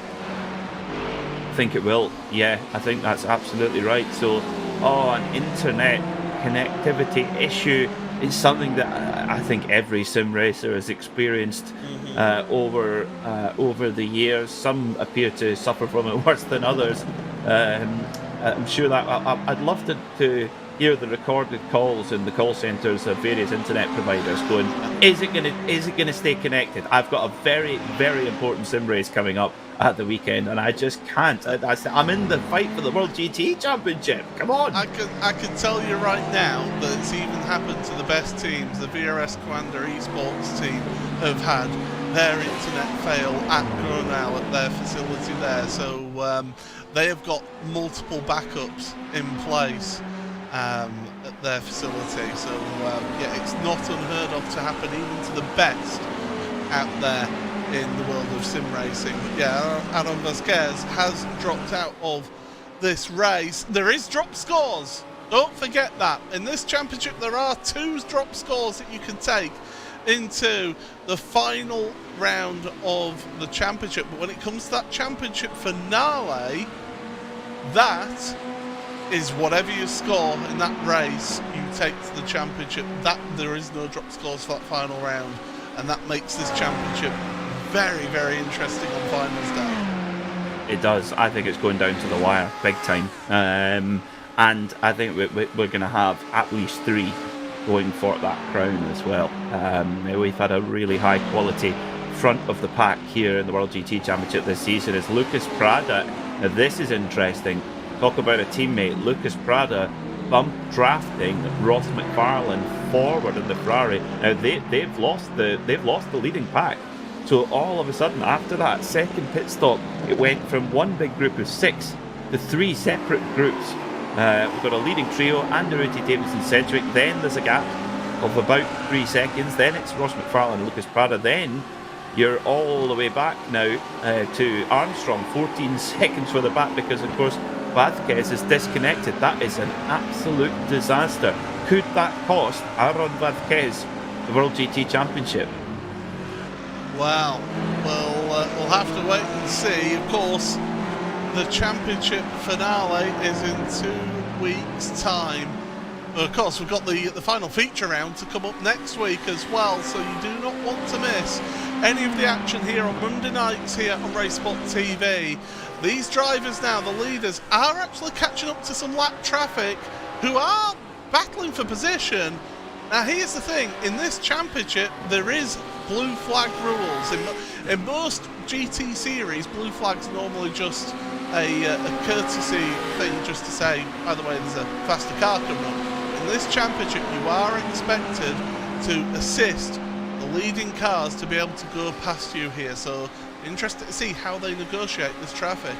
I think it will. Yeah, I think that's absolutely right. So, an internet connectivity issue is something that I think every sim racer has experienced over the years. Some appear to suffer from it worse than others. I'm sure that I'd love to hear the recorded calls in the call centres of various internet providers going, is it gonna stay connected? I've got a very, very important sim race coming up at the weekend, and I just can't. I'm in the fight for the World GT Championship. Come on! I can tell you right now that it's even happened to the best teams. The VRS Commander Esports team have had their internet fail at Gronau at their facility there, so they have got multiple backups in place at their facility. So yeah, it's not unheard of to happen even to the best out there in the world of sim racing. But yeah, Aaron Vazquez has dropped out of this race. There is drop scores. Don't forget that. In this championship, there are 2 drop scores that you can take into the final round of the championship. But when it comes to that championship finale, that is whatever you score in that race, you take to the championship. That there is no drop scores for that final round, and that makes this championship very, very interesting on finals day. It does. I think it's going down to the wire, big time. And I think we're going to have at least 3 going for that crown as well. We've had a really high quality front of the pack here in the World GT Championship this season. It's Lucas Prada. Now this is interesting. Talk about a teammate. Lucas Prada drafting Ross McFarlane forward in the Ferrari. Now they've lost the leading pack. So all of a sudden, after that second pit stop, it went from one big group of 6 to 3 separate groups. We've got a leading trio, Anderuti, Davidson, Cedric. Then there's a gap of about 3 seconds. Then it's Ross McFarlane, Lucas Prada. Then you're all the way back now to Armstrong, 14 seconds for the back, because of course Vazquez is disconnected. That is an absolute disaster. Could that cost Aaron Vazquez the World GT Championship? Well, we'll have to wait and see. Of course, the championship finale is in 2 weeks' time. Of course, we've got the final feature round to come up next week as well, so you do not want to miss any of the action here on Monday nights here on RaceSpotTV. These drivers now, the leaders, are actually catching up to some lap traffic who are battling for position. Now here's the thing, in this championship there is blue flag rules. In most GT series, blue flag's normally just a courtesy thing, just to say, by the way, there's a faster car coming up. In this championship you are expected to assist the leading cars to be able to go past you here, so interested to see how they negotiate this traffic.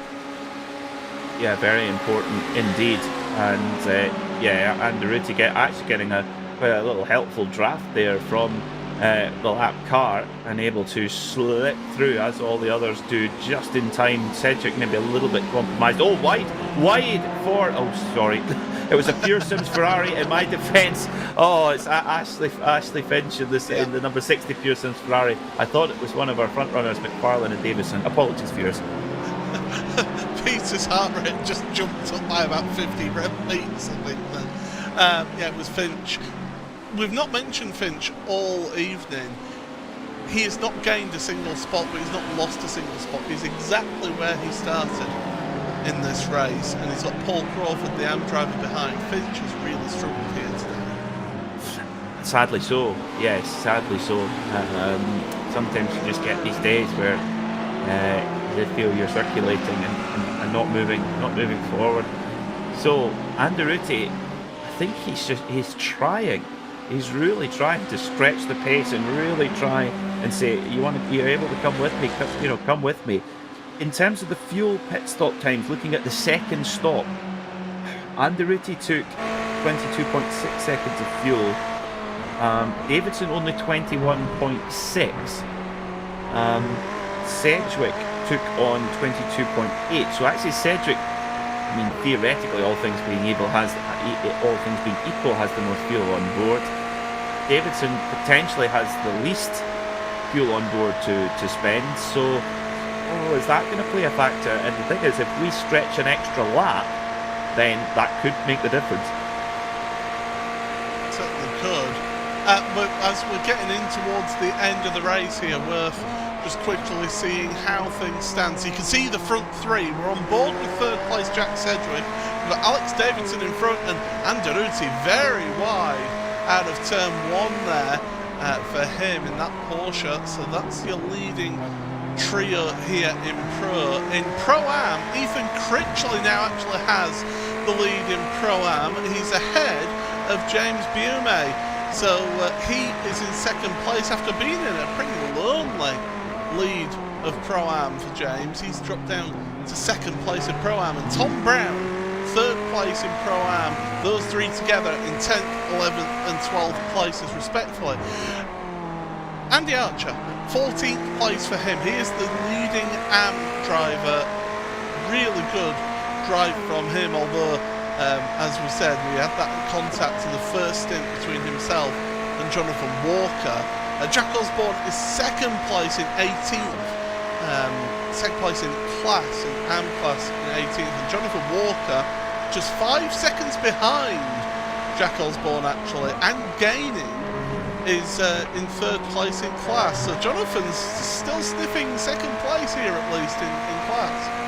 Yeah, very important indeed. And yeah, Anderuti actually getting a little helpful draft there from the lap car, and able to slip through as all the others do just in time. Cedric maybe a little bit compromised. Oh, wide for, oh sorry, it was a Pure Sims Ferrari in my defence. Oh, it's Ashley Finch in the number 60 Pure Sims Ferrari. I thought it was one of our front runners, McFarlane and Davison. Apologies, viewers. Peter's heart rate just jumped up by about 50 beats, I think. Then. Yeah, it was Finch. we've not mentioned Finch all evening. He has not gained a single spot, but he's not lost a single spot. He's exactly where he started in this race, and he's got Paul Crawford, the AM driver, behind. Finch has really struggled here today. Sadly so, yes, sadly so. Sometimes you just get these days where you feel you're circulating and not moving forward. So Anderuti, I think he's trying. He's really trying to stretch the pace and really try and say, you're able to come with me, come with me. In terms of the fuel pit stop times, looking at the second stop, Anderuti took 22.6 seconds of fuel. Davidson only 21.6. Sedgwick took on 22.8. So actually Sedgwick, I mean, theoretically, all things being equal, has the most fuel on board. Davidson potentially has the least fuel on board to spend. So, is that going to play a factor? And the thing is, if we stretch an extra lap, then that could make the difference. It certainly could. But as we're getting in towards the end of the race here, worth just quickly seeing how things stand. So you can see the front three. We're on board with third place Jack Sedgwick. We've got Alex Davidson in front and Anderuti very wide out of turn one there for him in that Porsche. So that's your leading trio here in Pro. In Pro-Am, Ethan Critchley now actually has the lead in Pro-Am. He's ahead of James Bume. So he is in second place after being in a pretty lonely lead of Pro-Am for James. He's dropped down to second place in Pro-Am, and Tom Brown third place in Pro-Am. Those three together in 10th, 11th and 12th places respectively. Andy Archer, 14th place for him. He is the leading AM driver. Really good drive from him, although as we said, we had that contact in the first stint between himself and Jonathan Walker. Jack Osborne is second place in 18th, second place in class, in AM class in 18th, and Jonathan Walker just 5 seconds behind Jack Osborne actually, and gaining is in third place in class. So Jonathan's still sniffing second place here at least in class.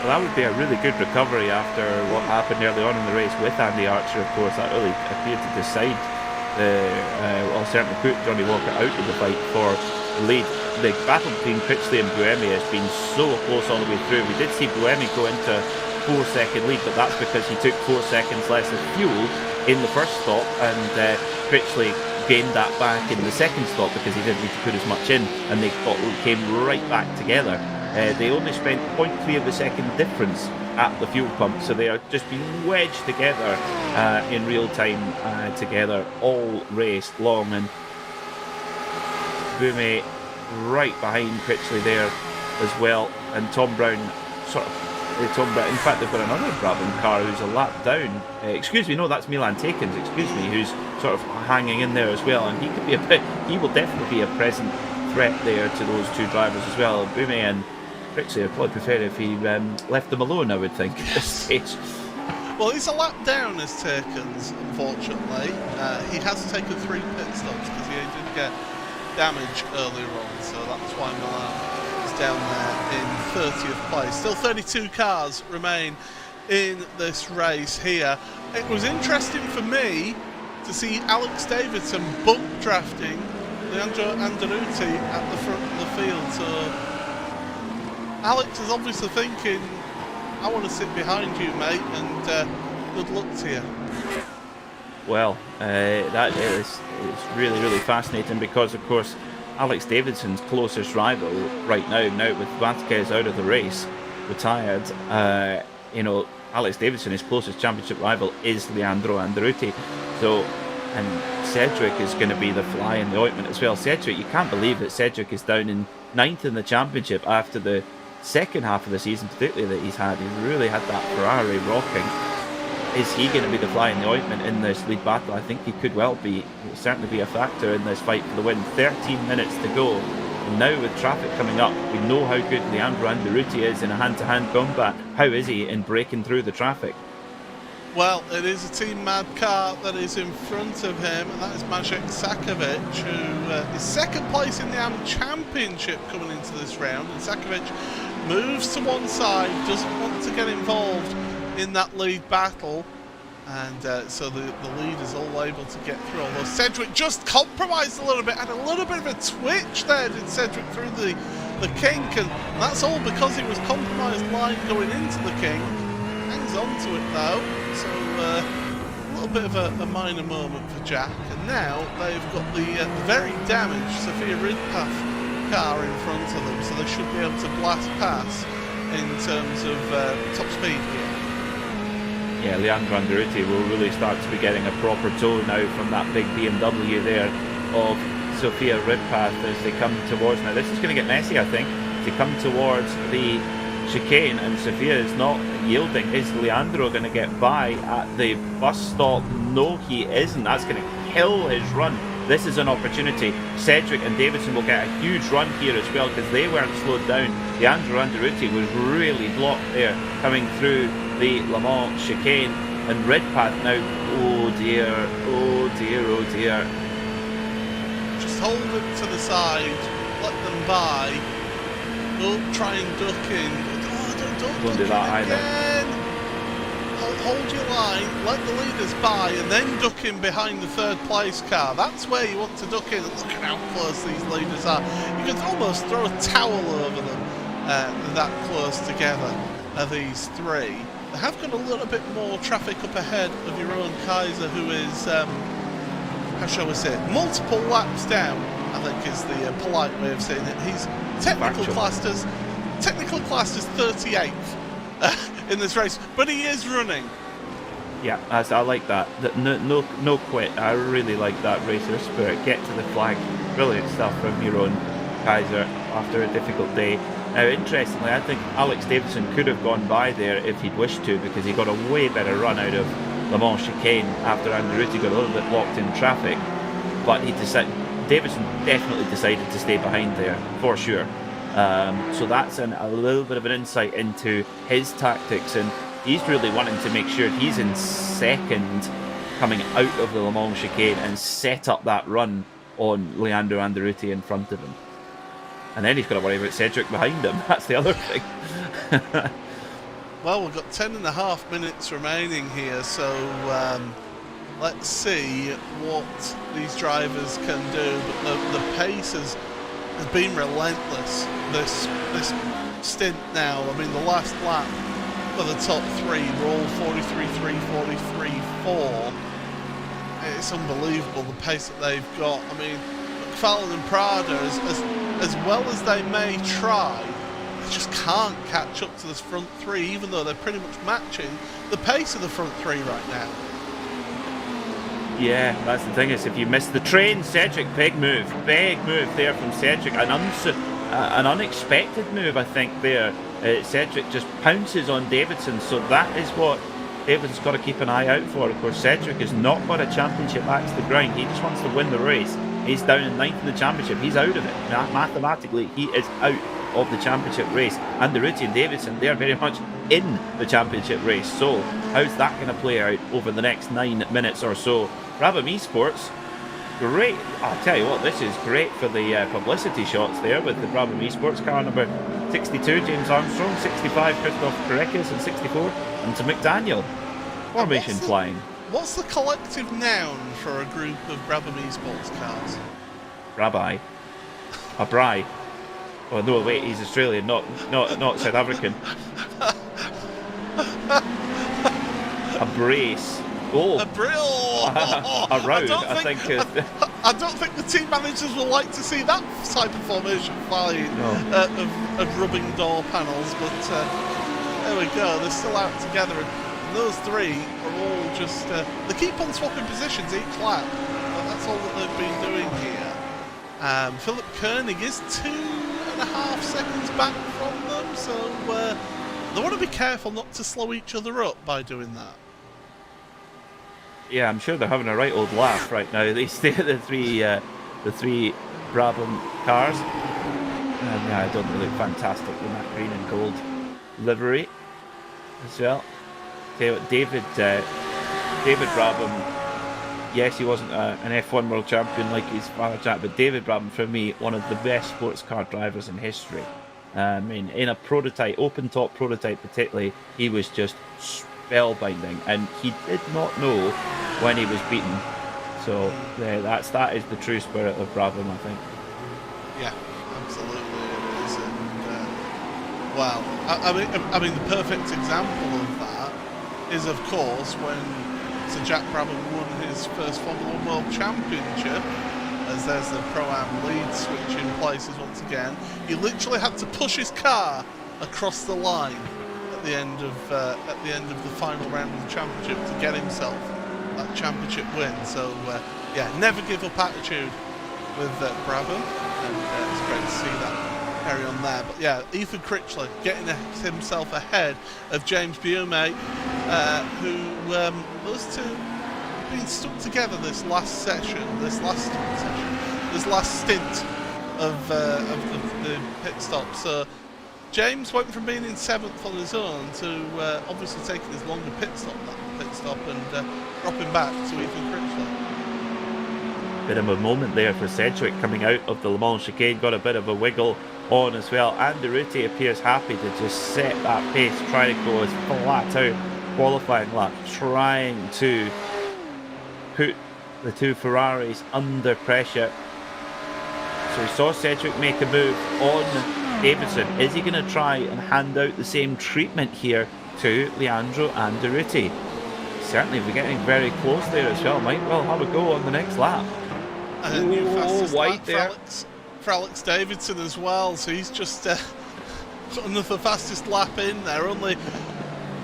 Well, that would be a really good recovery after what happened early on in the race with Andy Archer, of course. That really appeared to decide, certainly put Johnny Walker out of the fight for the lead. The battle between Critchley and Buemi has been so close all the way through. We did see Buemi go into 4-second lead, but that's because he took 4 seconds less of fuel in the first stop, and Critchley gained that back in the second stop because he didn't need to put as much in, and they came right back together. They only spent 0.3 of a second difference at the fuel pump, so they are just being wedged together in real time together all race long, and Bume right behind Critchley there as well, and Tom Brown in fact they've got another Brabham car who's a lap down, that's Milan Takins, who's sort of hanging in there as well, and he will definitely be a present threat there to those two drivers as well. Bume and Critchley, I'd probably prefer if he left them alone, I would think, at this stage. Well, he's a lap down as Takins, unfortunately. He has taken 3 pit stops because he did get damage earlier on, so that's why Milan is down there in 30th place. Still 32 cars remain in this race here. It was interesting for me to see Alex Davidson bump drafting Leandro Anderuti at the front of the field, so Alex is obviously thinking, I want to sit behind you, mate, and good luck to you. Well, that is really, really fascinating because, of course, Alex Davidson's closest rival right now with Vasquez out of the race, retired, Alex Davidson, his closest championship rival, is Leandro Anderuti. So, and Sedgwick is going to be the fly in the ointment as well. Sedgwick, you can't believe that Sedgwick is down in 9th in the championship after the second half of the season, particularly that he's had. He's really had that Ferrari rocking. Is he going to be the fly in the ointment in this lead battle? I think he could well be. He will certainly be a factor in this fight for the win. 13 minutes to go. And now with traffic coming up, we know how good Leandro Anderuti is in a hand-to-hand combat. How is he in breaking through the traffic? Well, it is a Team Mad car that is in front of him, and that is Maciej Sakovic, who is second place in the AM Championship coming into this round. And Sakovic moves to one side, doesn't want to get involved in that lead battle, and so the lead is all able to get through. Although Cedric just compromised a little bit, had a little bit of a twitch there, did Cedric, through the kink, and that's all because he was compromised line going into the kink. Hangs on to it though, so a little bit of a minor moment for Jack. And now they've got the very damaged Sofia Ridpath car in front of them, so they should be able to blast past in terms of top speed here. Yeah, Leandro Anderuti will really start to be getting a proper tow now from that big BMW there of Sofia Ridpath as they come towards. Now this is going to get messy, I think. They come towards the chicane and Sofia is not yielding. Is Leandro going to get by at the bus stop? No, he isn't. That's going to kill his run. This is an opportunity. Cedric and Davidson will get a huge run here as well because they weren't slowed down. Leandro Anderuti was really blocked there coming through the Le Mans chicane, and Ridpath now, oh dear, oh dear, oh dear. Just hold it to the side, let them by. Don't try and duck in. Don't do that either. Hold your line, let the leaders by, and then duck in behind the third place car. That's where you want to duck in. Look at how close these leaders are. You could almost throw a towel over them. That close together are these three. They have got a little bit more traffic up ahead of your own Kaiser, who is, how shall we say it, multiple laps down, I think is the polite way of saying it. He's technically classed as 38th in this race, but he is running. Yeah, I like that. No quit. I really like that racer spirit. Get to the flag. Brilliant stuff from your own Kaiser after a difficult day. Now, interestingly, I think Alex Davidson could have gone by there if he'd wished to, because he got a way better run out of Le Mans chicane after Anderuti got a little bit locked in traffic. But Davidson definitely decided to stay behind there, for sure. So that's a little bit of an insight into his tactics, and he's really wanting to make sure he's in second coming out of the Le Mans chicane and set up that run on Leandro Anderuti in front of him. And then he's got to worry about Cedric behind him. That's the other thing. Well, we've got 10.5 minutes remaining here, so let's see what these drivers can do. But the pace has been relentless this stint now. I mean, the last lap for the top three were all 43.3, 43.4. It's unbelievable the pace that they've got. I mean, McFarlane and Prada, as well as they may try, they just can't catch up to this front three, even though they're pretty much matching the pace of the front three right now. Yeah, that's the thing, is if you miss the train, Cedric, big move there from Cedric, an unexpected move, I think, there. Cedric just pounces on Davidson, so that is what Davidson's got to keep an eye out for. Of course, Cedric has not got a championship axe to grind. He just wants to win the race. He's down in 9th in the championship. He's out of it. Mathematically, he is out of the championship race. Anderuti and Davidson, they're very much in the championship race. So, how's that going to play out over the next 9 minutes or so? Brabham Esports, great. I'll tell you what, this is great for the publicity shots there with the Brabham Esports car number 62, James Armstrong, 65, Christoph Karekis, and 64, and to McDaniel. Formation flying. What's the collective noun for a group of Brabham Esports cars? Rabbi. A bri. Oh no, wait, he's Australian, not South African. A brace. Oh. A brill. A road, I think. I don't think the team managers will like to see that type of formation flying of rubbing door panels, but there we go. They're still out together, and those three are all just they keep on swapping positions each lap. That's all that they've been doing here. Philip Koenig is 2.5 seconds back from them, so they want to be careful not to slow each other up by doing that. Yeah, I'm sure they're having a right old laugh right now. They stay at the three Brabham cars. And yeah, I don't they look fantastic in that green and gold livery as well. Okay, what David David Brabham, yes, he wasn't an F1 world champion like his father Jack, but David Brabham, for me, one of the best sports car drivers in history. I mean, in a prototype, open top prototype particularly, he was just spellbinding, and he did not know when he was beaten. So that is the true spirit of Brabham, I think. Yeah, absolutely it is. And, well, I mean, the perfect example of that is, of course, when Sir Jack Brabham won his first Formula 1 World Championship, as there's the Pro-Am lead switch in places once again. He literally had to push his car across the line at the end of the final round of the championship to get himself that championship win. So yeah, never give up attitude with Brabham, and it's great to see that carry on there. But yeah, Ethan Critchley getting himself ahead of James Bume, who those two have been stuck together this last stint of the pit stop. So James went from being in 7th on his own to obviously taking his longer pit stop and dropping back to Ethan Critchley. Bit of a moment there for Sedgwick coming out of the Le Mans chicane, got a bit of a wiggle on as well. Anderuti appears happy to just set that pace, try to go as flat out qualifying lap, trying to put the two Ferraris under pressure. So we saw Sedgwick make a move on Davidson. Is he going to try and hand out the same treatment here to Leandro Anderuti? Certainly, we're getting very close there as well. Might well have a go on the next lap. And a new fastest lap for Alex Davidson as well. So he's just got another fastest lap in there. Only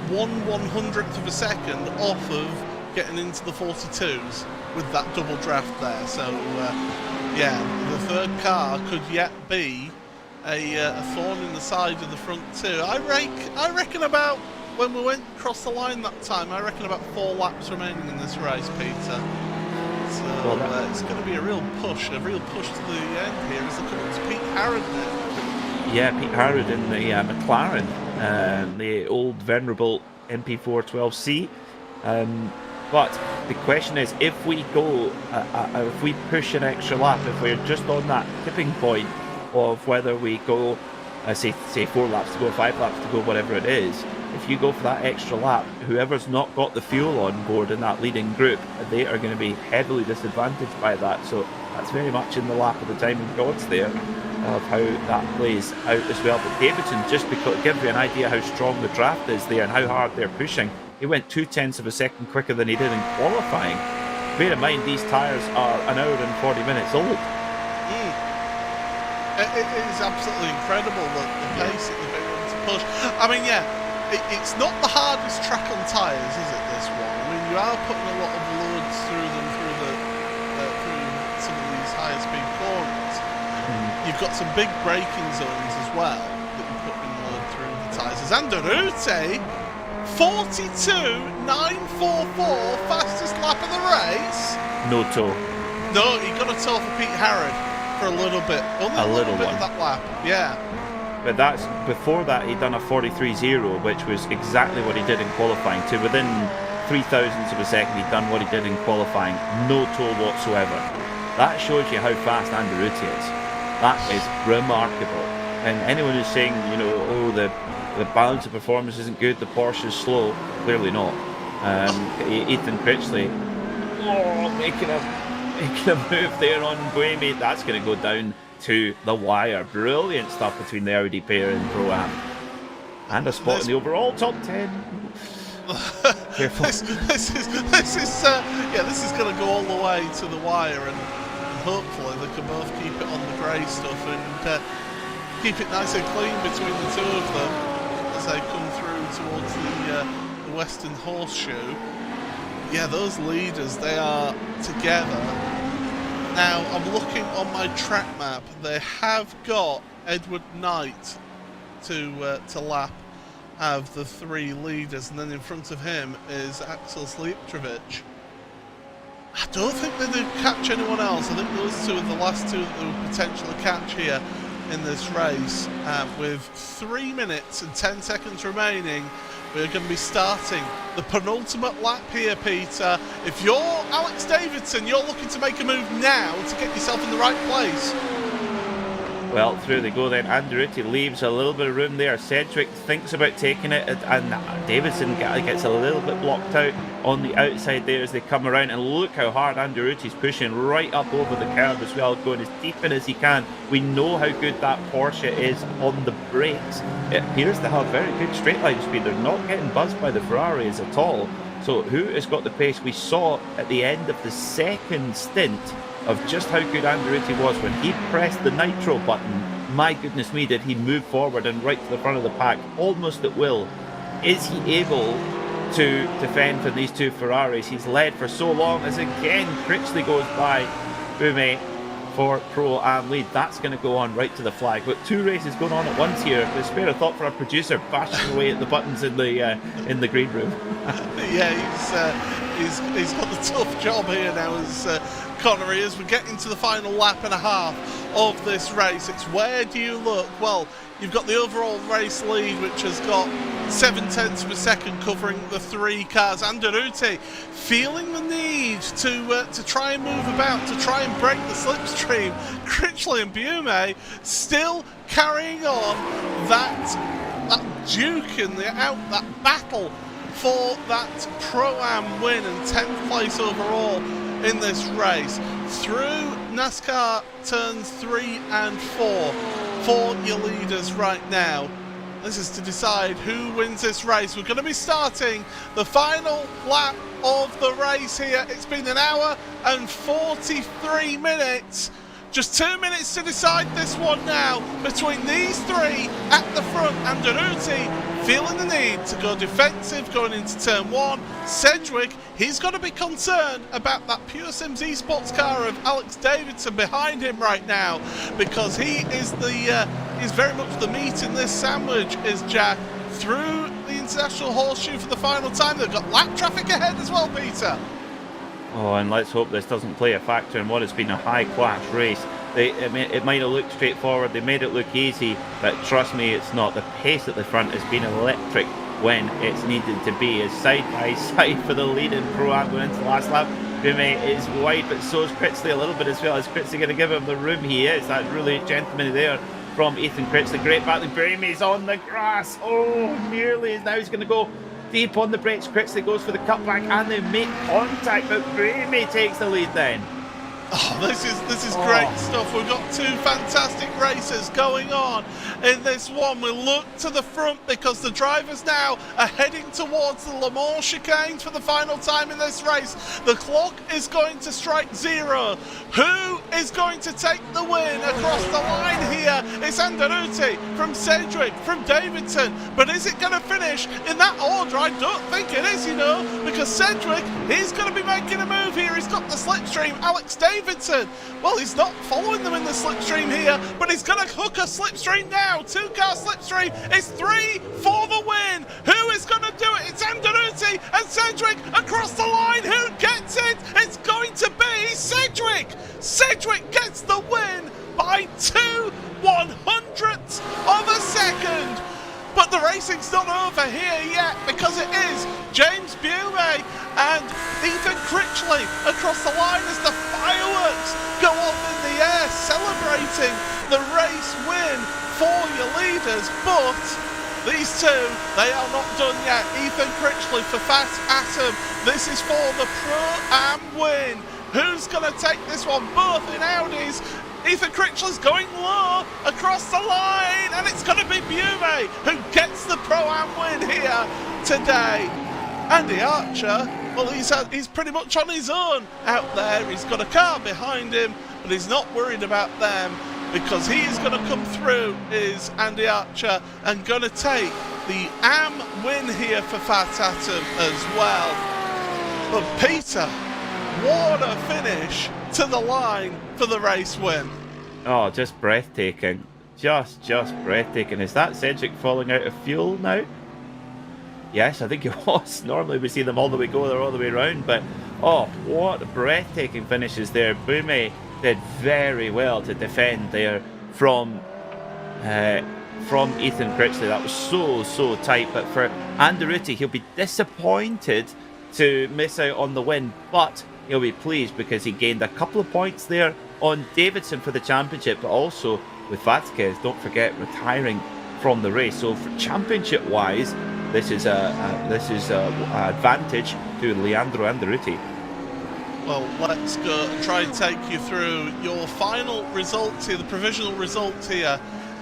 1/100th of a second off of getting into the 42s with that double draft there. So yeah, the third car could yet be a thorn in the side of the front two. I reckon about, when we went across the line that time, I reckon about 4 laps remaining in this race, Peter. So it's going to be a real push to the end here as they come up to Pete Harrod now. Yeah, Pete Harrod in the McLaren, the old venerable MP412C. But the question is, if we go, if we push an extra lap, if we're just on that tipping point of whether we go, say 4 laps to go, 5 laps to go, whatever it is, if you go for that extra lap, whoever's not got the fuel on board in that leading group, they are going to be heavily disadvantaged by that. So that's very much in the lap of the timing gods there, of how that plays out as well. But Davidson, just to give you an idea how strong the draft is there and how hard they're pushing, he went 0.2 of a second quicker than he did in qualifying. Bear in mind, these tyres are an hour and 40 minutes old. It is absolutely incredible the pace that they've been able to push. I mean, yeah, it's not the hardest track on tyres, is it, this one? I mean, you are putting a lot of loads through them, through some of these higher speed corners. You've got some big braking zones as well that you're putting load through the tyres. As Anderuti, 42.944, fastest lap of the race. No tow. No, he got a tow for Pete Harrod for a little bit. Only a little bit of that lap, yeah. But that's before that he'd done a 43.0, which was exactly what he did in qualifying. To within 0.003 of a second, he'd done what he did in qualifying. No tow whatsoever. That shows you how fast Anderuti is. That is remarkable. And anyone who's saying, you know, oh, the balance of performance isn't good, the Porsche is slow, clearly not. Ethan Critchley, making a move there on Buemi. That's going to go down to the wire. Brilliant stuff between the Audi pair and Pro-Am. And a spot in the overall top 10. Careful. This is going to go all the way to the wire, and hopefully they can both keep it on the grey stuff and keep it nice and clean between the two of them as they come through towards the Western Horseshoe. Yeah, those leaders, they are together. Now, I'm looking on my track map. They have got Edward Knight to lap, have the 3 leaders, and then in front of him is Axel Slijeptrovic. I don't think they did catch anyone else. I think those two are the last 2 that they would potentially catch here in this race, with 3 minutes and 10 seconds remaining. we're going to be starting the penultimate lap here, Peter. If you're Alex Davidson, you're looking to make a move now to get yourself in the right place. Well, through they go then. Andretti leaves a little bit of room there. Sedgwick thinks about taking it, and Davidson gets a little bit blocked out on the outside there as they come around. And look how hard Andretti's pushing right up over the curb as well, going as deep in as he can. We know how good that Porsche is on the brakes. It appears to have very good straight line speed. They're not getting buzzed by the Ferraris at all. So who has got the pace? We saw at the end of the second stint of just how good Andretti was when he pressed the nitro button. My goodness me, did he move forward and right to the front of the pack almost at will. Is he able to defend from these two Ferraris? He's led for so long as again Critchley goes by Bume for Pro-Am lead. That's going to go on right to the flag. But two races going on at once here. The spare a thought for our producer bashing away at the buttons in the green room. Yeah, he's got the tough job here now as Connery, as we get into the final lap and a half of this race. It's where do you look? Well, you've got the overall race lead, which has got 0.7 of a second covering the three cars. Andretti feeling the need to try and move about, to try and break the slipstream. Critchley and Bume still carrying on that duke in that battle for that Pro-Am win and 10th place overall in this race. Through NASCAR turns 3 and 4 for your leaders right now. This is to decide who wins this race. We're going to be starting the final lap of the race here. It's been an hour and 43 minutes. Just 2 minutes to decide this one now between these three at the front. Andretti feeling the need to go defensive going into turn 1. Sedgwick, he's got to be concerned about that Pure Sims Esports car of Alex Davidson behind him right now, because he is is very much the meat in this sandwich, is Jack, through the International Horseshoe for the final time. They've got lap traffic ahead as well, Peter. Oh, and let's hope this doesn't play a factor in what has been a high-class race. It might have looked straightforward, they made it look easy, but trust me, it's not. The pace at the front has been electric when it's needed to be. As side by side for the lead in Pro-Am going into the last lap. Bume is wide, but so is Critchley a little bit as well. Is Critchley going to give him the room he is? That really gentleman there from Ethan Critchley. Great battling. Bume's on the grass. Oh, nearly. Now he's going to go deep on the brakes. Critchley goes for the cutback and they make contact, but Bume takes the lead then. Oh, this is great stuff. We've got two fantastic races going on in this one. We look to the front because the drivers now are heading towards the Le Mans chicanes for the final time in this race. The clock is going to strike 0. Who is going to take the win across the line here? It's Andretti from Sedgwick, from Davidson. But is it going to finish in that order? I don't think it is, because Sedgwick, he's going to be making a move here. He's got the slipstream. Alex Davidson, well, he's not following them in the slipstream here, but he's going to hook a slipstream now. 2-car slipstream. It's 3 for the win. Who is going to do it? It's Andretti and Sedgwick across the line. Who gets it? It's going to be Sedgwick. Sedgwick gets the win by 2/100ths of a second. But the racing's not over here yet, because it is James Bume and Ethan Critchley across the line as the fireworks go off in the air, celebrating the race win for your leaders. But these two, they are not done yet. Ethan Critchley for Fat Atom. This is for the Pro-Am win. Who's going to take this one? Both in Audis. Ethan Critchley's going low across the line, and it's going to be Bume who gets the Pro-Am win here today. Andy Archer, well, he's pretty much on his own out there. He's got a car behind him, but he's not worried about them, because he is going to come through, is Andy Archer, and going to take the AM win here for Fat Atom as well. But Peter, what a finish to the line for the race win. Oh, just breathtaking. Just breathtaking. Is that Sedgwick falling out of fuel now? Yes, I think it was. Normally we see them all the way around, but oh, what breathtaking finishes there. Bume did very well to defend there from from Ethan Critchley. That was so tight. But for Anderuti, he'll be disappointed to miss out on the win, but he'll be pleased because he gained a couple of points there on Davidson for the championship, but also with Vasquez, don't forget, retiring from the race. So for championship-wise, this is a advantage to Leandro Anderuti. Well, let's go and try and take you through your final results here, the provisional results here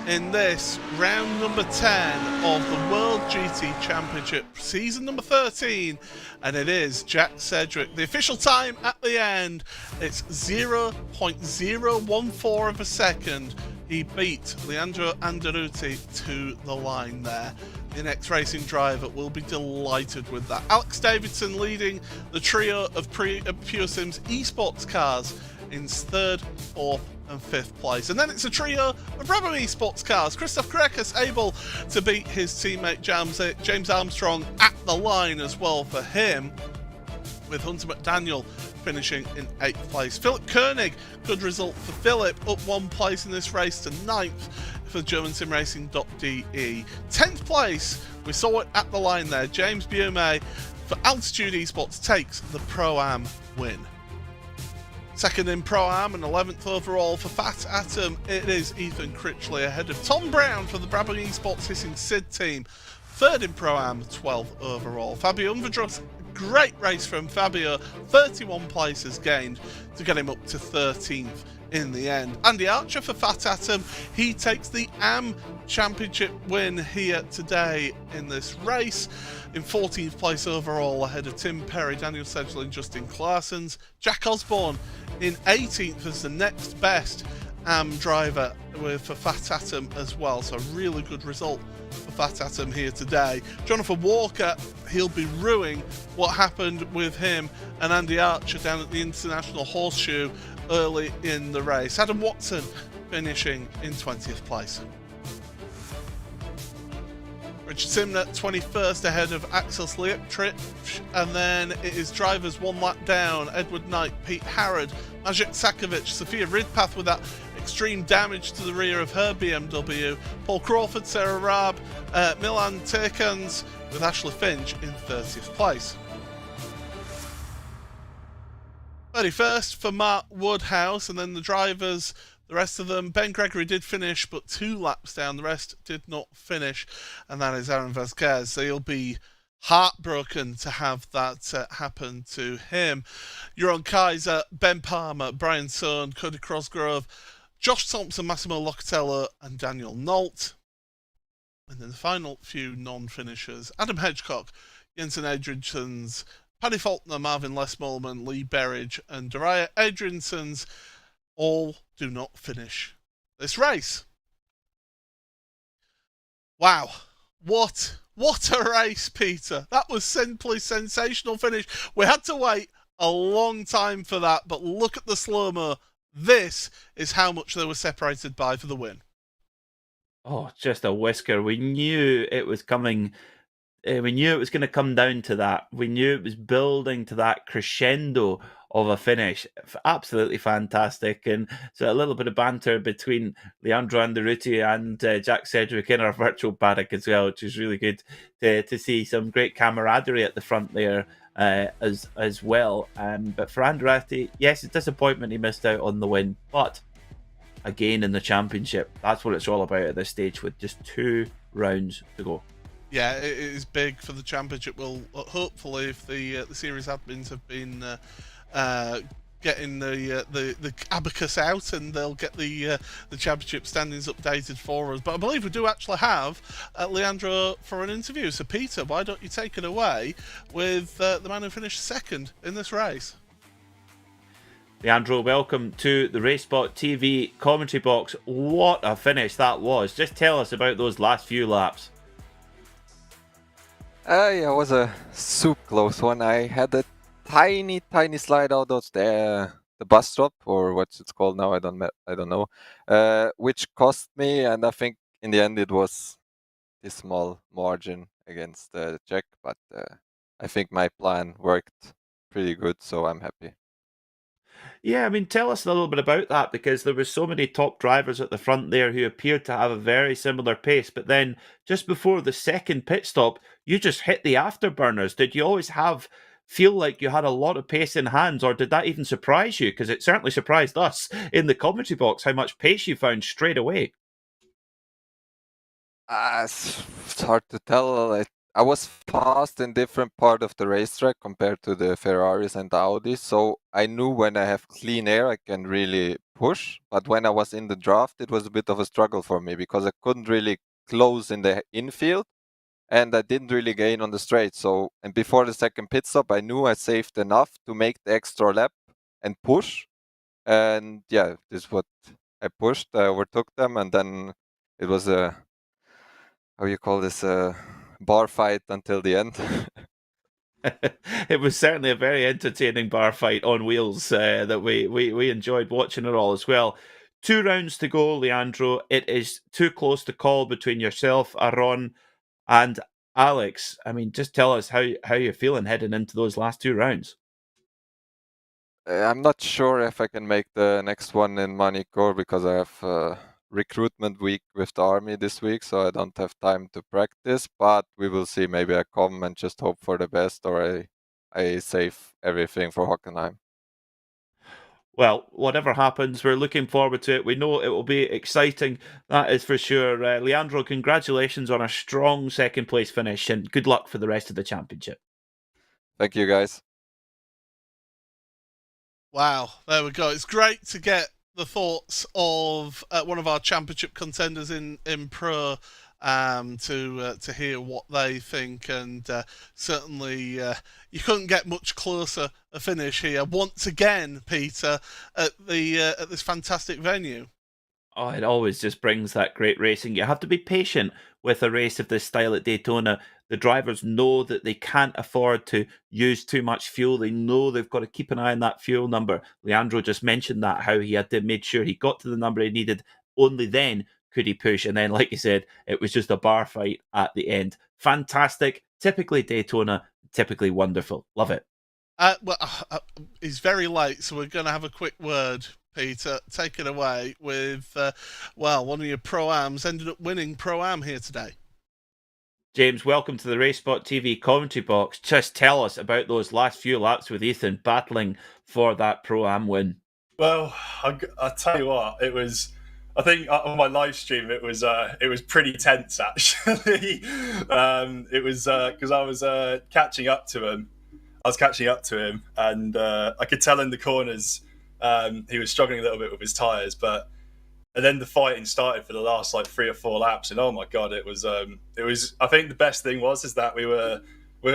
in this round number 10 of the World GT Championship, season number 13, and it is Jack Sedgwick. The official time at the end, it's 0.014 of a second. He beat Leandro Anderuti to the line there. The next racing driver will be delighted with that. Alex Davidson leading the trio of Pure Sims esports cars in 3rd, 4th and 5th place. And then it's a trio of Brabham esports cars. Christoph Krekas able to beat his teammate James Armstrong at the line as well for him, with Hunter McDaniel finishing in 8th place. Philip Koenig, good result for Philip, up 1 place in this race to 9th for GermanSimRacing.de. 10th place, we saw it at the line there, James Bume for Altitude Esports takes the Pro-Am win. Second in Pro-Am and 11th overall for Fat Atom, it is Ethan Critchley ahead of Tom Brown for the Brabham Esports Hissing Sid team. Third in Pro-Am, 12th overall. Fabio Unvadros, great race from Fabio, 31 places gained to get him up to 13th in the end. Andy Archer for Fat Atom, he takes the AM Championship win here today in this race, in 14th place overall ahead of Tim Perry, Daniel Sedgley and Justin Clarsons. Jack Osborne in 18th as the next best AM driver for Fat Atom as well, so a really good result for Fat Atom here today. Jonathan Walker, he'll be ruining what happened with him and Andy Archer down at the International Horseshoe early in the race. Adam Watson finishing in 20th place. Richard Simnett 21st ahead of Axel Slieptrich, and then it is drivers 1 lap down. Edward Knight, Pete Harrod, Maciej Sakovic, Sophia Ridpath with that extreme damage to the rear of her BMW, Paul Crawford, Sarah Raab, Milan Tekans with Ashley Finch in 30th place. 31st for Mark Woodhouse, and then the drivers, the rest of them, Ben Gregory did finish, but 2 laps down, the rest did not finish, and that is Aaron Vasquez. So he'll be heartbroken to have that happen to him. Euron Kaiser, Ben Palmer, Brian Sohn, Cody Crosgrove, Josh Thompson, Massimo Locatello, and Daniel Nolt. And then the final few non-finishers, Adam Hedgecock, Jensen Adriansons, Paddy Faulkner, Marvin Lesmolman, Lee Berridge, and Daria Adriansons all do not finish this race. Wow, what a race, Peter. That was simply sensational finish. We had to wait a long time for that, but look at the slow-mo. This is how much they were separated by for the win. Oh, just a whisker. We knew it was coming. We knew it was going to come down to that. We knew it was building to that crescendo of a finish. Absolutely fantastic. And so a little bit of banter between Leandro Anderuti and Jack Sedgwick in our virtual paddock as well, which is really good to see some great camaraderie at the front there as well. But for Anderuti, yes, it's disappointment he missed out on the win, but again in the championship, that's what it's all about at this stage with just 2 rounds to go. Yeah, it is big for the championship. Well, hopefully, if the series admins have been getting the abacus out, and they'll get the championship standings updated for us. But I believe we do actually have Leandro for an interview. So, Peter, why don't you take it away with the man who finished second in this race? Leandro, welcome to the RaceSpotTV commentary box. What a finish that was. Just tell us about those last few laps. Yeah, it was a super close one. I had a tiny slide out of the bus stop, or what's it's called now. I don't know. Which cost me, and I think in the end it was this small margin against Czech. But I think my plan worked pretty good, so I'm happy. Yeah, I mean, tell us a little bit about that because there were so many top drivers at the front there who appeared to have a very similar pace. But then just before the second pit stop, you just hit the afterburners. Did you always feel like you had a lot of pace in hands, or did that even surprise you? Because it certainly surprised us in the commentary box how much pace you found straight away. It's hard to tell. I was fast in different part of the racetrack compared to the Ferraris and the Audis, so I knew when I have clean air I can really push. But when I was in the draft, it was a bit of a struggle for me because I couldn't really close in the infield, and I didn't really gain on the straight. So, and before the second pit stop, I knew I saved enough to make the extra lap and push. And yeah, this is what I pushed. I overtook them, and then it was a how you call this a bar fight until the end. It was certainly a very entertaining bar fight on wheels that we enjoyed watching it all as well. 2 rounds to go, Leandro. It is too close to call between yourself, Aaron, and Alex. I mean, just tell us how you're feeling heading into those last 2 rounds. I'm not sure if I can make the next one in Manicourt because I have recruitment week with the army this week, so I don't have time to practice. But we will see. Maybe I come and just hope for the best, or I save everything for Hockenheim. Well, whatever happens, we're looking forward to it. We know it will be exciting, that is for sure. Leandro, congratulations on a strong second place finish and good luck for the rest of the championship. Thank you, guys. Wow, there we go. It's great to get the thoughts of one of our championship contenders in Pro, to hear what they think, and certainly you couldn't get much closer a finish here once again, Peter, at this fantastic venue. Oh, it always just brings that great racing. You have to be patient with a race of this style at Daytona. The drivers know that they can't afford to use too much fuel. They know they've got to keep an eye on that fuel number. Leandro just mentioned that, how he had to make sure he got to the number he needed. Only then could he push. And then, like you said, it was just a bar fight at the end. Fantastic. Typically Daytona, typically wonderful. Love it. It's very late, so we're going to have a quick word. Peter, take it away with, one of your Pro-Ams ended up winning Pro-Am here today. James, welcome to the RaceSpotTV commentary box. Just tell us about those last few laps with Ethan battling for that Pro-Am win. Well, I'll tell you what, it was, I think on my live stream, it was pretty tense, actually. It was because I was catching up to him. And I could tell in the corners he was struggling a little bit with his tyres, and then the fighting started for the last like 3 or 4 laps, and oh my god, it was. I think the best thing is that we were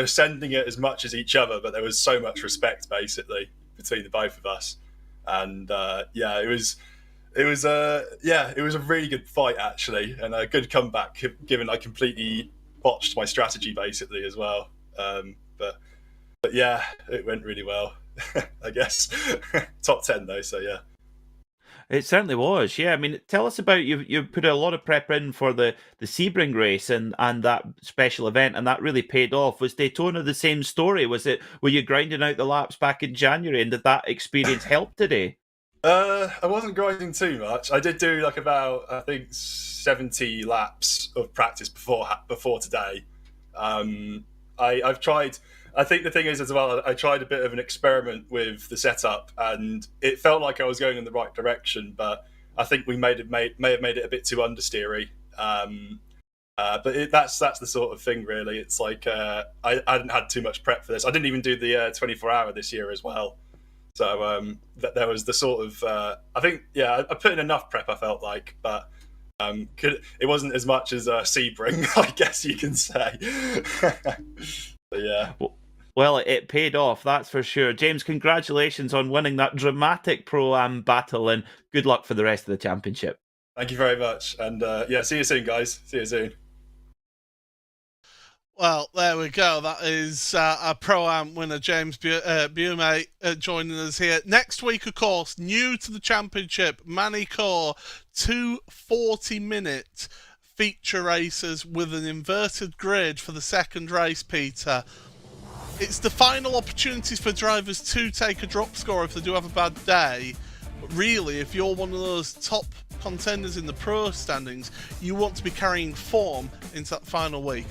sending it as much as each other, but there was so much respect basically between the both of us, and it was a really good fight actually, and a good comeback given I completely botched my strategy basically as well. But yeah, it went really well. I guess top 10 though, so yeah. It certainly was, yeah. I mean, tell us about you put a lot of prep in for the Sebring race and that special event, and that really paid off. Was Daytona the same story? Were you grinding out the laps back in January, and did that experience help today? I wasn't grinding too much. I did do like about, I think, 70 laps of practice before today. I've tried. I think the thing is as well, I tried a bit of an experiment with the setup, and it felt like I was going in the right direction, but I think we may have made it a bit too understeery. But that's the sort of thing, really. It's like I hadn't had too much prep for this. I didn't even do the 24-hour this year as well. So there was the sort of I think I put in enough prep, I felt like, but it wasn't as much as Sebring, I guess you can say. But yeah. Well, it paid off, that's for sure. James, congratulations on winning that dramatic Pro-Am battle, and good luck for the rest of the championship. Thank you very much. And see you soon, guys. See you soon. Well, there we go. That is our Pro-Am winner, James Bume, joining us here. Next week, of course, new to the championship, Manicourt, 2 40-minute feature races with an inverted grid for the second race, Peter. it's the final opportunities for drivers to take a drop score if they do have a bad day. But really, if you're one of those top contenders in the pro standings, you want to be carrying form into that final week.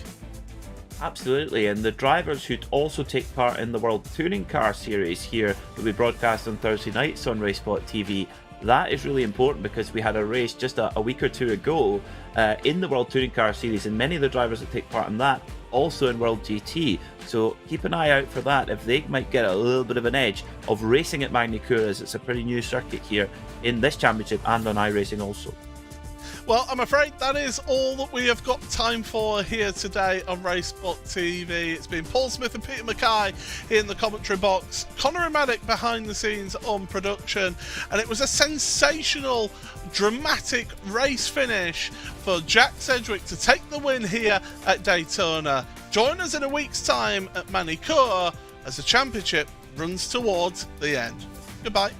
Absolutely, and the drivers who'd also take part in the World Touring Car Series here will be broadcast on Thursday nights on RaceSpotTV. That is really important because we had a race just a week or two ago in the World Touring Car Series, and many of the drivers that take part in that also in World GT. So keep an eye out for that, if they might get a little bit of an edge of racing at Magny-Cours, as it's a pretty new circuit here in this championship and on iRacing also. Well, I'm afraid that is all that we have got time for here today on RaceSpotTV. It's been Paul Smith and Peter Mackay here in the commentary box, Connor and Maddock behind the scenes on production, and it was a sensational, dramatic race finish for Jack Sedgwick to take the win here at Daytona. Join us in a week's time at Magny-Cours as the championship runs towards the end. Goodbye.